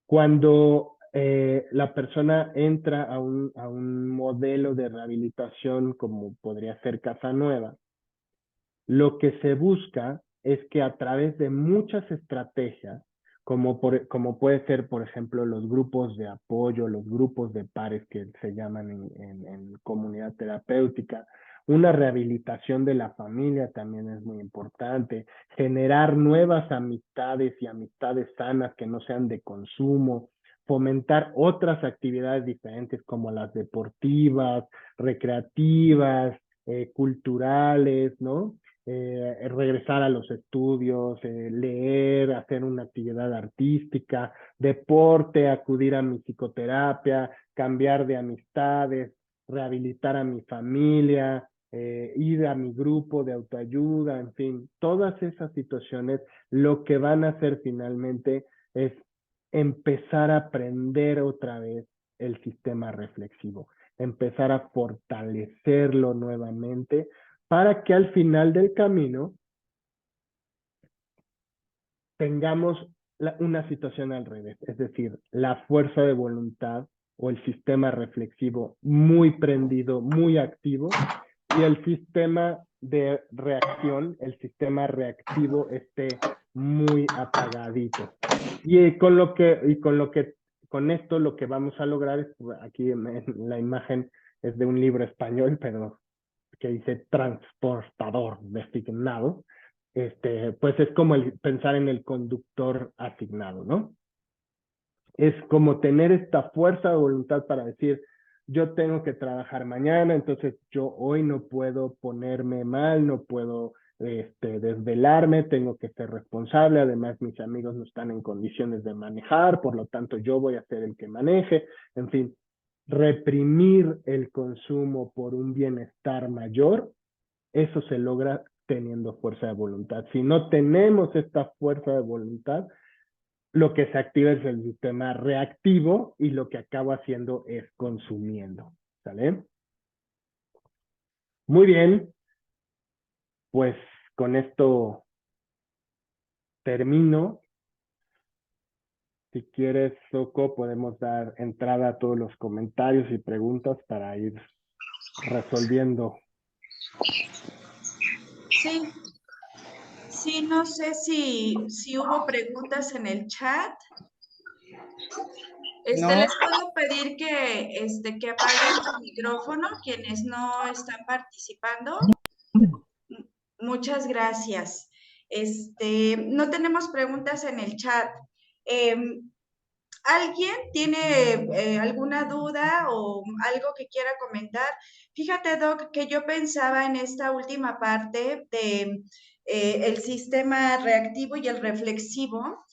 Cuando la persona entra a un modelo de rehabilitación como podría ser Casa Nueva, lo que se busca es que a través de muchas estrategias, como puede ser, por ejemplo, los grupos de apoyo, los grupos de pares que se llaman en comunidad terapéutica, una rehabilitación de la familia también es muy importante, generar nuevas amistades y amistades sanas que no sean de consumo, fomentar otras actividades diferentes como las deportivas, recreativas, culturales, ¿no? Regresar a los estudios, leer, hacer una actividad artística, deporte, acudir a mi psicoterapia, cambiar de amistades, rehabilitar a mi familia, ir a mi grupo de autoayuda, en fin, todas esas situaciones lo que van a hacer finalmente es empezar a aprender otra vez el sistema reflexivo, empezar a fortalecerlo nuevamente para que al final del camino tengamos una situación al revés, es decir, la fuerza de voluntad o el sistema reflexivo muy prendido, muy activo, y el sistema de reacción, el sistema reactivo esté muy apagadito. Con esto lo que vamos a lograr es, aquí en la imagen es de un libro español, pero que dice transportador designado, pues es como pensar en el conductor asignado, ¿no? Es como tener esta fuerza de voluntad para decir, yo tengo que trabajar mañana, entonces yo hoy no puedo ponerme mal, no puedo desvelarme, tengo que ser responsable, además mis amigos no están en condiciones de manejar, por lo tanto yo voy a ser el que maneje, en fin, reprimir el consumo por un bienestar mayor, eso se logra teniendo fuerza de voluntad. Si no tenemos esta fuerza de voluntad, lo que se activa es el sistema reactivo y lo que acabo haciendo es consumiendo. ¿Sale? Muy bien, pues con esto termino. Si quieres, Soco, podemos dar entrada a todos los comentarios y preguntas para ir resolviendo. Sí, sí, no sé si hubo preguntas en el chat. No, Les puedo pedir que apaguen su micrófono quienes no están participando. Muchas gracias. No tenemos preguntas en el chat. ¿Alguien tiene alguna duda o algo que quiera comentar? Fíjate, Doc, que yo pensaba en esta última parte de el sistema reactivo y el reflexivo,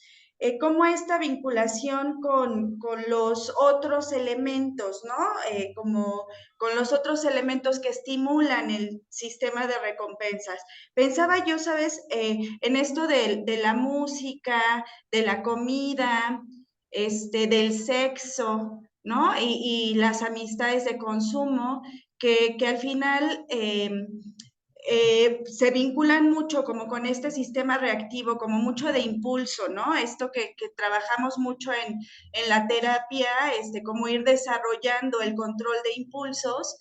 cómo esta vinculación con los otros elementos, ¿no? Como con los otros elementos que estimulan el sistema de recompensas. Pensaba yo, ¿sabes? En esto de la música, de la comida, del sexo, ¿no? Y las amistades de consumo, que al final se vinculan mucho como con este sistema reactivo, como mucho de impulso, ¿no? Esto que trabajamos mucho en la terapia, como ir desarrollando el control de impulsos.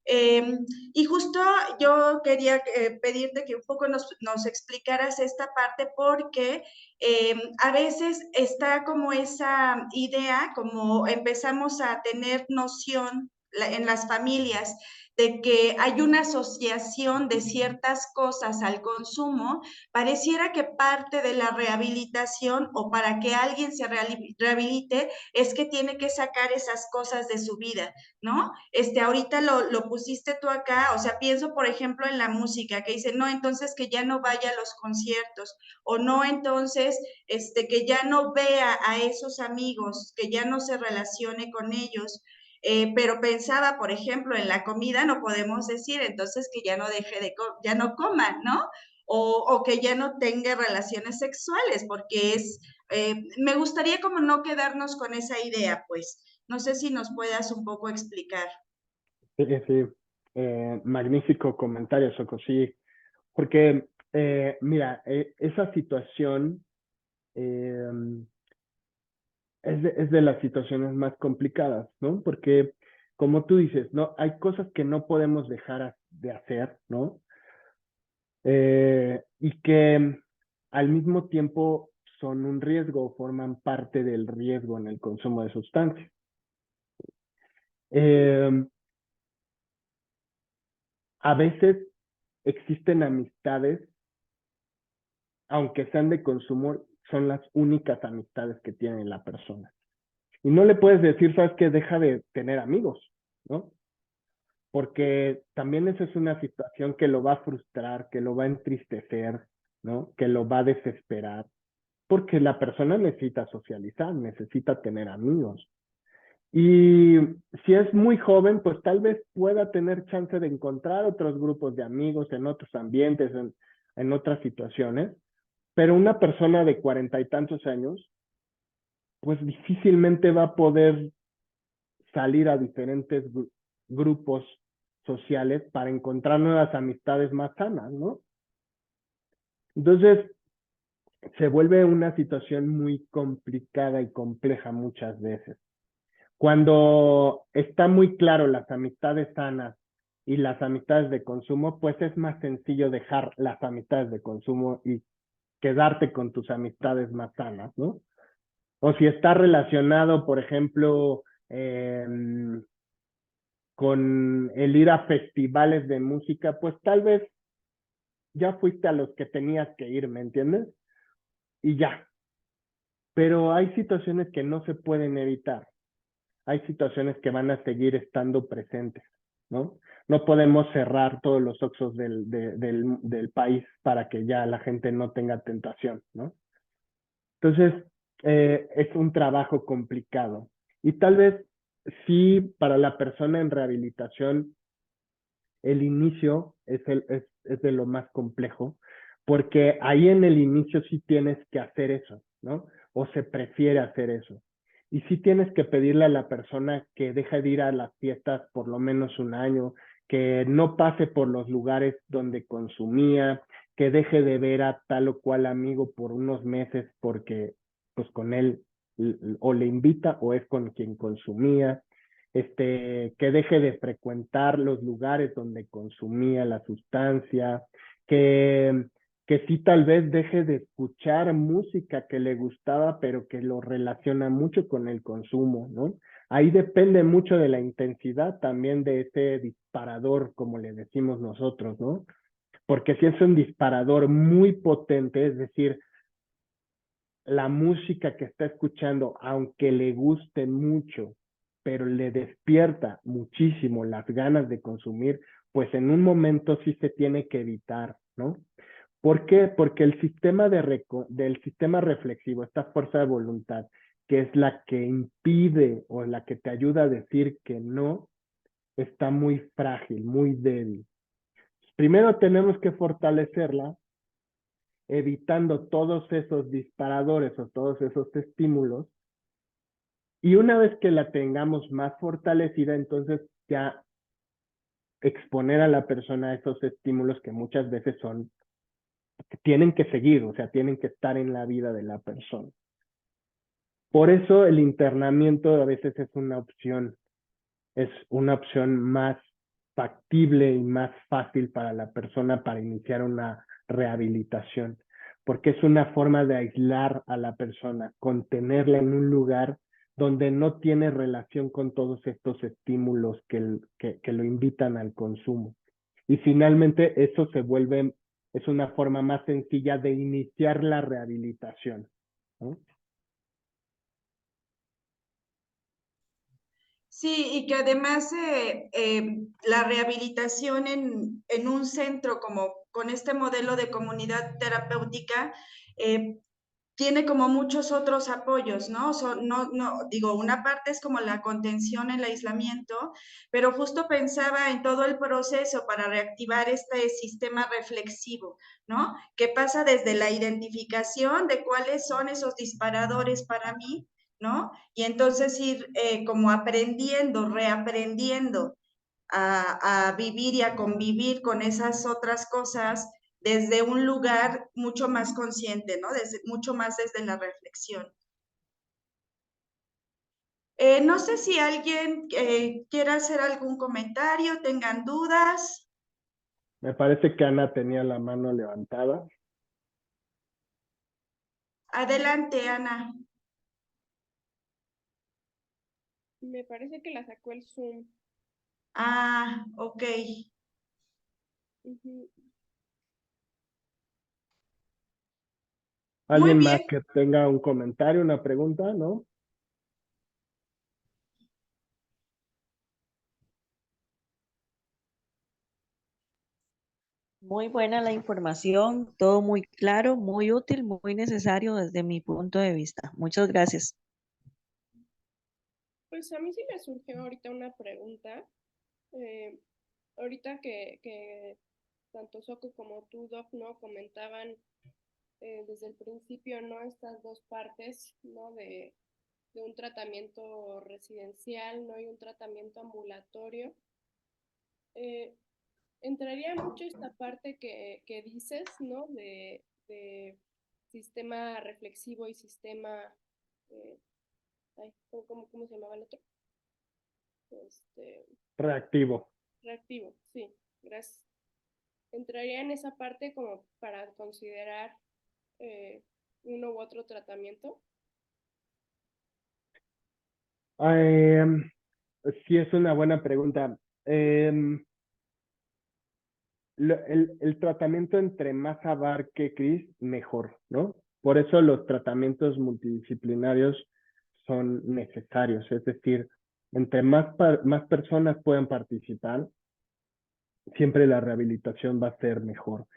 Y justo yo quería pedirte que un poco nos explicaras esta parte porque a veces está como esa idea, como empezamos a tener noción en las familias, de que hay una asociación de ciertas cosas al consumo, pareciera que parte de la rehabilitación o para que alguien se rehabilite es que tiene que sacar esas cosas de su vida, ¿no? Ahorita lo pusiste tú acá, o sea, pienso por ejemplo en la música, que dice, no, entonces que ya no vaya a los conciertos, o no, entonces, que ya no vea a esos amigos, que ya no se relacione con ellos. Pero pensaba, por ejemplo, en la comida, no podemos decir entonces que ya no deje de, ya no coma, ¿no? O que ya no tenga relaciones sexuales, porque me gustaría como no quedarnos con esa idea, pues. No sé si nos puedas un poco explicar. Sí, sí. Magnífico comentario, Soco, sí. Porque, mira, esa situación eh, es de las situaciones más complicadas, ¿no? Porque, como tú dices, ¿no? Hay cosas que no podemos dejar de hacer, ¿no? Y que al mismo tiempo son un riesgo, forman parte del riesgo en el consumo de sustancias. Eh, a veces existen amistades, aunque sean de consumo, son las únicas amistades que tiene la persona. Y no le puedes decir, sabes que deja de tener amigos, ¿no? Porque también esa es una situación que lo va a frustrar, que lo va a entristecer, ¿no? Que lo va a desesperar, porque la persona necesita socializar, necesita tener amigos. Y si es muy joven, pues tal vez pueda tener chance de encontrar otros grupos de amigos en otros ambientes, en otras situaciones, pero una persona de 40 y tantos años, pues difícilmente va a poder salir a diferentes grupos sociales para encontrar nuevas amistades más sanas, ¿no? Entonces, se vuelve una situación muy complicada y compleja muchas veces. Cuando está muy claro las amistades sanas y las amistades de consumo, pues es más sencillo dejar las amistades de consumo y quedarte con tus amistades más sanas, ¿no? O si está relacionado, por ejemplo, con el ir a festivales de música, pues tal vez ya fuiste a los que tenías que ir, ¿me entiendes? Y ya. Pero hay situaciones que no se pueden evitar. Hay situaciones que van a seguir estando presentes, ¿no? No podemos cerrar todos los oxos del país para que ya la gente no tenga tentación, ¿no? Entonces, es un trabajo complicado. Y tal vez sí, para la persona en rehabilitación, el inicio es de lo más complejo, porque ahí en el inicio sí tienes que hacer eso, ¿no? O se prefiere hacer eso. Y sí tienes que pedirle a la persona que deje de ir a las fiestas por lo menos un año, que no pase por los lugares donde consumía, que deje de ver a tal o cual amigo por unos meses porque pues con él o le invita o es con quien consumía, que deje de frecuentar los lugares donde consumía la sustancia, que, que sí tal vez deje de escuchar música que le gustaba, pero que lo relaciona mucho con el consumo, ¿no? Ahí depende mucho de la intensidad también de ese disparador, como le decimos nosotros, ¿no? Porque si es un disparador muy potente, es decir, la música que está escuchando, aunque le guste mucho, pero le despierta muchísimo las ganas de consumir, pues en un momento sí se tiene que evitar, ¿no? ¿Por qué? Porque el sistema del sistema reflexivo, esta fuerza de voluntad, que es la que impide o la que te ayuda a decir que no, está muy frágil, muy débil. Primero tenemos que fortalecerla evitando todos esos disparadores o todos esos estímulos. Y una vez que la tengamos más fortalecida, entonces ya exponer a la persona a esos estímulos que muchas veces que tienen que seguir, o sea, tienen que estar en la vida de la persona. Por eso el internamiento a veces es una opción más factible y más fácil para la persona para iniciar una rehabilitación, porque es una forma de aislar a la persona, contenerla en un lugar donde no tiene relación con todos estos estímulos que lo invitan al consumo. Y finalmente eso se vuelve, es una forma más sencilla de iniciar la rehabilitación, ¿no? Sí, y que además la rehabilitación en un centro como con este modelo de comunidad terapéutica tiene como muchos otros apoyos, ¿no? Digo, una parte es como la contención, el aislamiento, pero justo pensaba en todo el proceso para reactivar este sistema reflexivo, ¿no? Que pasa desde la identificación de cuáles son esos disparadores para mí, ¿no? Y entonces ir como aprendiendo, reaprendiendo a vivir y a convivir con esas otras cosas desde un lugar mucho más consciente, ¿no? Mucho más desde la reflexión. No sé si alguien quiera hacer algún comentario, tengan dudas. Me parece que Ana tenía la mano levantada. Adelante, Ana. Me parece que la sacó el Zoom. Ah, ok. Muy ¿Alguien más bien. que tenga un comentario, una pregunta, no? Muy buena la información, todo muy claro, muy útil, muy necesario desde mi punto de vista. Muchas gracias. Pues a mí sí me surgió ahorita una pregunta. Ahorita que tanto Soco como tú, Doc, ¿no? Comentaban desde el principio, ¿no? Estas dos partes, ¿no? De un tratamiento residencial, ¿no? Y un tratamiento ambulatorio. Entraría mucho esta parte que dices, ¿no? De sistema reflexivo y sistema, eh, ay, ¿cómo se llamaba el otro? Reactivo. Reactivo, sí, gracias. Entraría en esa parte como para considerar uno u otro tratamiento. Sí, es una buena pregunta. El tratamiento entre más abarque, Cris, mejor, ¿no? Por eso los tratamientos multidisciplinarios son necesarios, es decir, entre más personas puedan participar, siempre la rehabilitación va a ser mejor.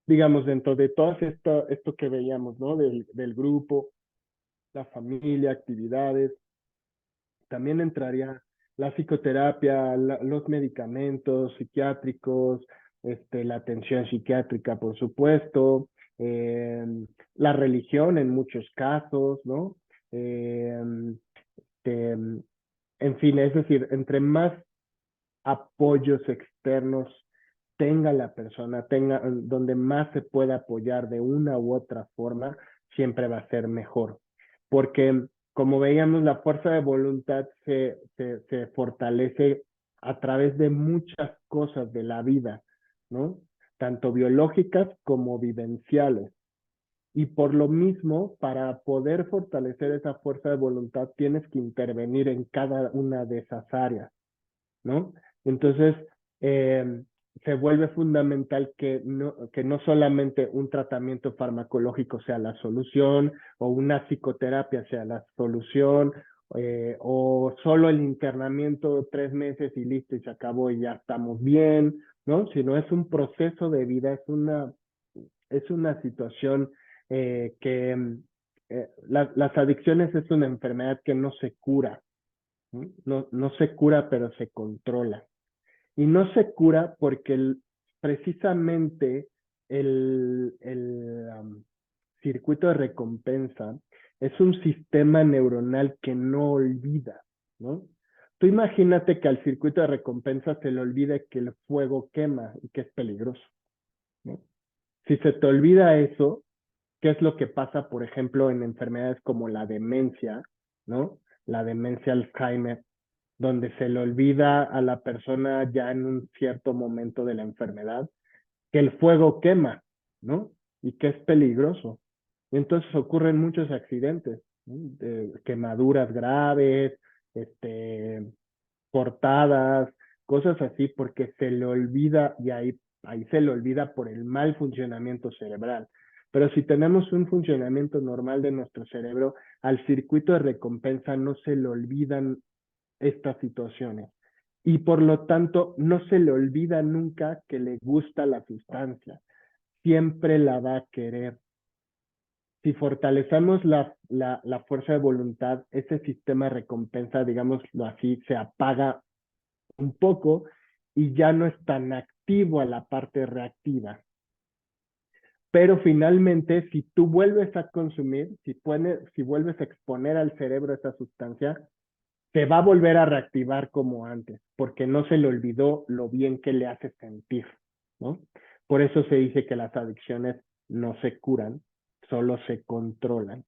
Digamos, dentro de todo esto que veíamos, ¿no? Del grupo, la familia, actividades, también entraría la psicoterapia, los medicamentos psiquiátricos, la atención psiquiátrica, por supuesto, la religión en muchos casos, ¿no? Eh, este, en fin, es decir, entre más apoyos externos tenga la persona, tenga donde más se pueda apoyar de una u otra forma, siempre va a ser mejor. Porque como veíamos, la fuerza de voluntad se fortalece a través de muchas cosas de la vida, ¿no? Tanto biológicas como vivenciales. Y por lo mismo, para poder fortalecer esa fuerza de voluntad, tienes que intervenir en cada una de esas áreas, ¿no? Entonces, se vuelve fundamental que no solamente un tratamiento farmacológico sea la solución o una psicoterapia sea la solución o solo el internamiento 3 meses y listo y se acabó y ya estamos bien, ¿no? Sino es un proceso de vida, es una situación las adicciones es una enfermedad que no se cura, no se cura, pero se controla. Y no se cura porque precisamente el circuito de recompensa es un sistema neuronal que no olvida, ¿no? Tú imagínate que al circuito de recompensa se le olvide que el fuego quema y que es peligroso, ¿no? Si se te olvida eso, ¿qué es lo que pasa, por ejemplo, en enfermedades como la demencia, ¿no? La demencia Alzheimer, donde se le olvida a la persona ya en un cierto momento de la enfermedad que el fuego quema, ¿no? Y que es peligroso. Y entonces ocurren muchos accidentes, ¿no? Quemaduras graves, cortadas, cosas así, porque se le olvida, y ahí se le olvida por el mal funcionamiento cerebral. Pero si tenemos un funcionamiento normal de nuestro cerebro, al circuito de recompensa no se le olvidan estas situaciones. Y por lo tanto, no se le olvida nunca que le gusta la sustancia. Siempre la va a querer. Si fortalecemos la fuerza de voluntad, ese sistema de recompensa, digámoslo así, se apaga un poco y ya no es tan activo a la parte reactiva. Pero finalmente, si tú vuelves a consumir, si vuelves a exponer al cerebro esa sustancia, se va a volver a reactivar como antes, porque no se le olvidó lo bien que le hace sentir, ¿no? Por eso se dice que las adicciones no se curan, solo se controlan.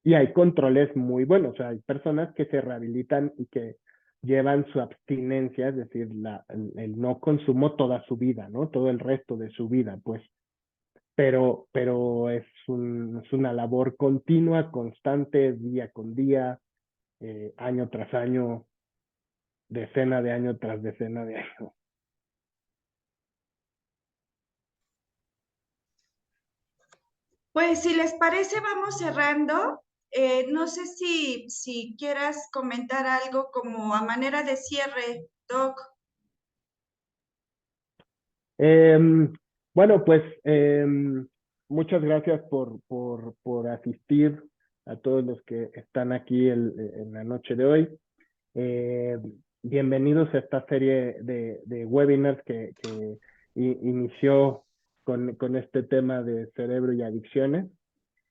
Y hay controles muy buenos, o sea, hay personas que se rehabilitan y que llevan su abstinencia, es decir, el no consumo toda su vida, ¿no? Todo el resto de su vida, pues. Pero es una labor continua, constante, día con día, año tras año, decena de año tras decena de año. Pues si les parece, vamos cerrando. No sé si quieras comentar algo como a manera de cierre, Doc. Bueno, pues muchas gracias por asistir a todos los que están aquí en la noche de hoy. Eh, Bienvenidos a esta serie de webinars que inició con este tema de cerebro y adicciones.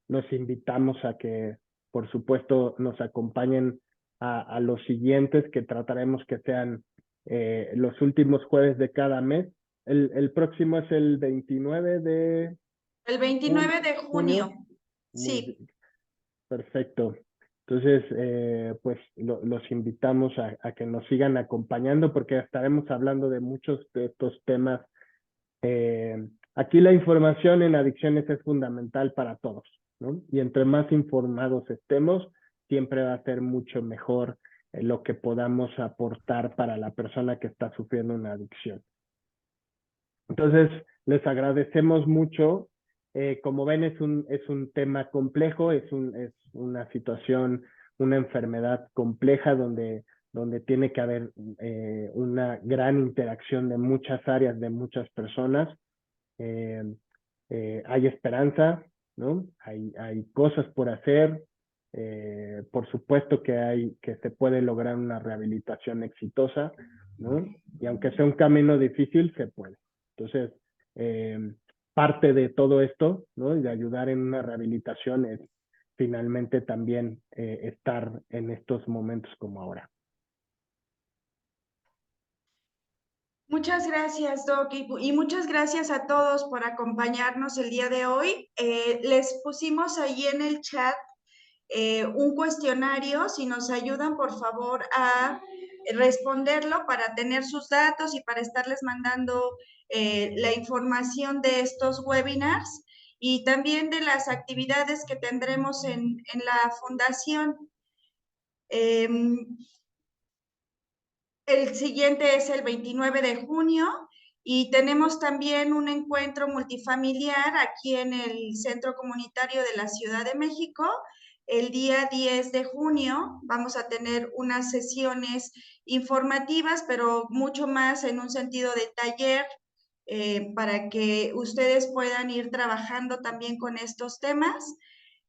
Los invitamos a que, por supuesto, nos acompañen a los siguientes, que trataremos que sean los últimos jueves de cada mes. El próximo es el 29 de El 29 de junio. Muy Sí. bien, perfecto. Entonces, pues los invitamos a que nos sigan acompañando porque estaremos hablando de muchos de estos temas. Aquí la información en adicciones es fundamental para todos, ¿no? Y entre más informados estemos, siempre va a ser mucho mejor lo que podamos aportar para la persona que está sufriendo una adicción. Entonces, les agradecemos mucho. Como ven, es un tema complejo, es una situación, una enfermedad compleja donde tiene que haber una gran interacción de muchas áreas, de muchas personas. Eh, Hay esperanza, ¿no? Hay cosas por hacer. Por supuesto que se puede lograr una rehabilitación exitosa, ¿no? Y aunque sea un camino difícil, se puede. Entonces, parte de todo esto, ¿no? Y de ayudar en una rehabilitación es finalmente también estar en estos momentos como ahora. Muchas gracias, Doc, y muchas gracias a todos por acompañarnos el día de hoy. Les pusimos ahí en el chat un cuestionario, si nos ayudan por favor a responderlo para tener sus datos y para estarles mandando la información de estos webinars y también de las actividades que tendremos en la fundación. El siguiente es el 29 de junio y tenemos también un encuentro multifamiliar aquí en el Centro Comunitario de la Ciudad de México. El día 10 de junio vamos a tener unas sesiones informativas, pero mucho más en un sentido de taller, para que ustedes puedan ir trabajando también con estos temas.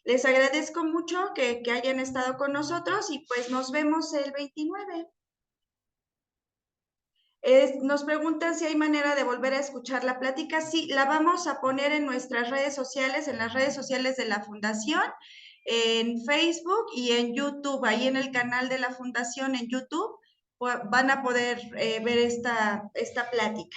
Les agradezco mucho que hayan estado con nosotros y pues nos vemos el 29. Nos preguntan si hay manera de volver a escuchar la plática. Sí, la vamos a poner en nuestras redes sociales, en las redes sociales de la Fundación, en Facebook y en YouTube. Ahí en el canal de la Fundación en YouTube van a poder ver esta plática.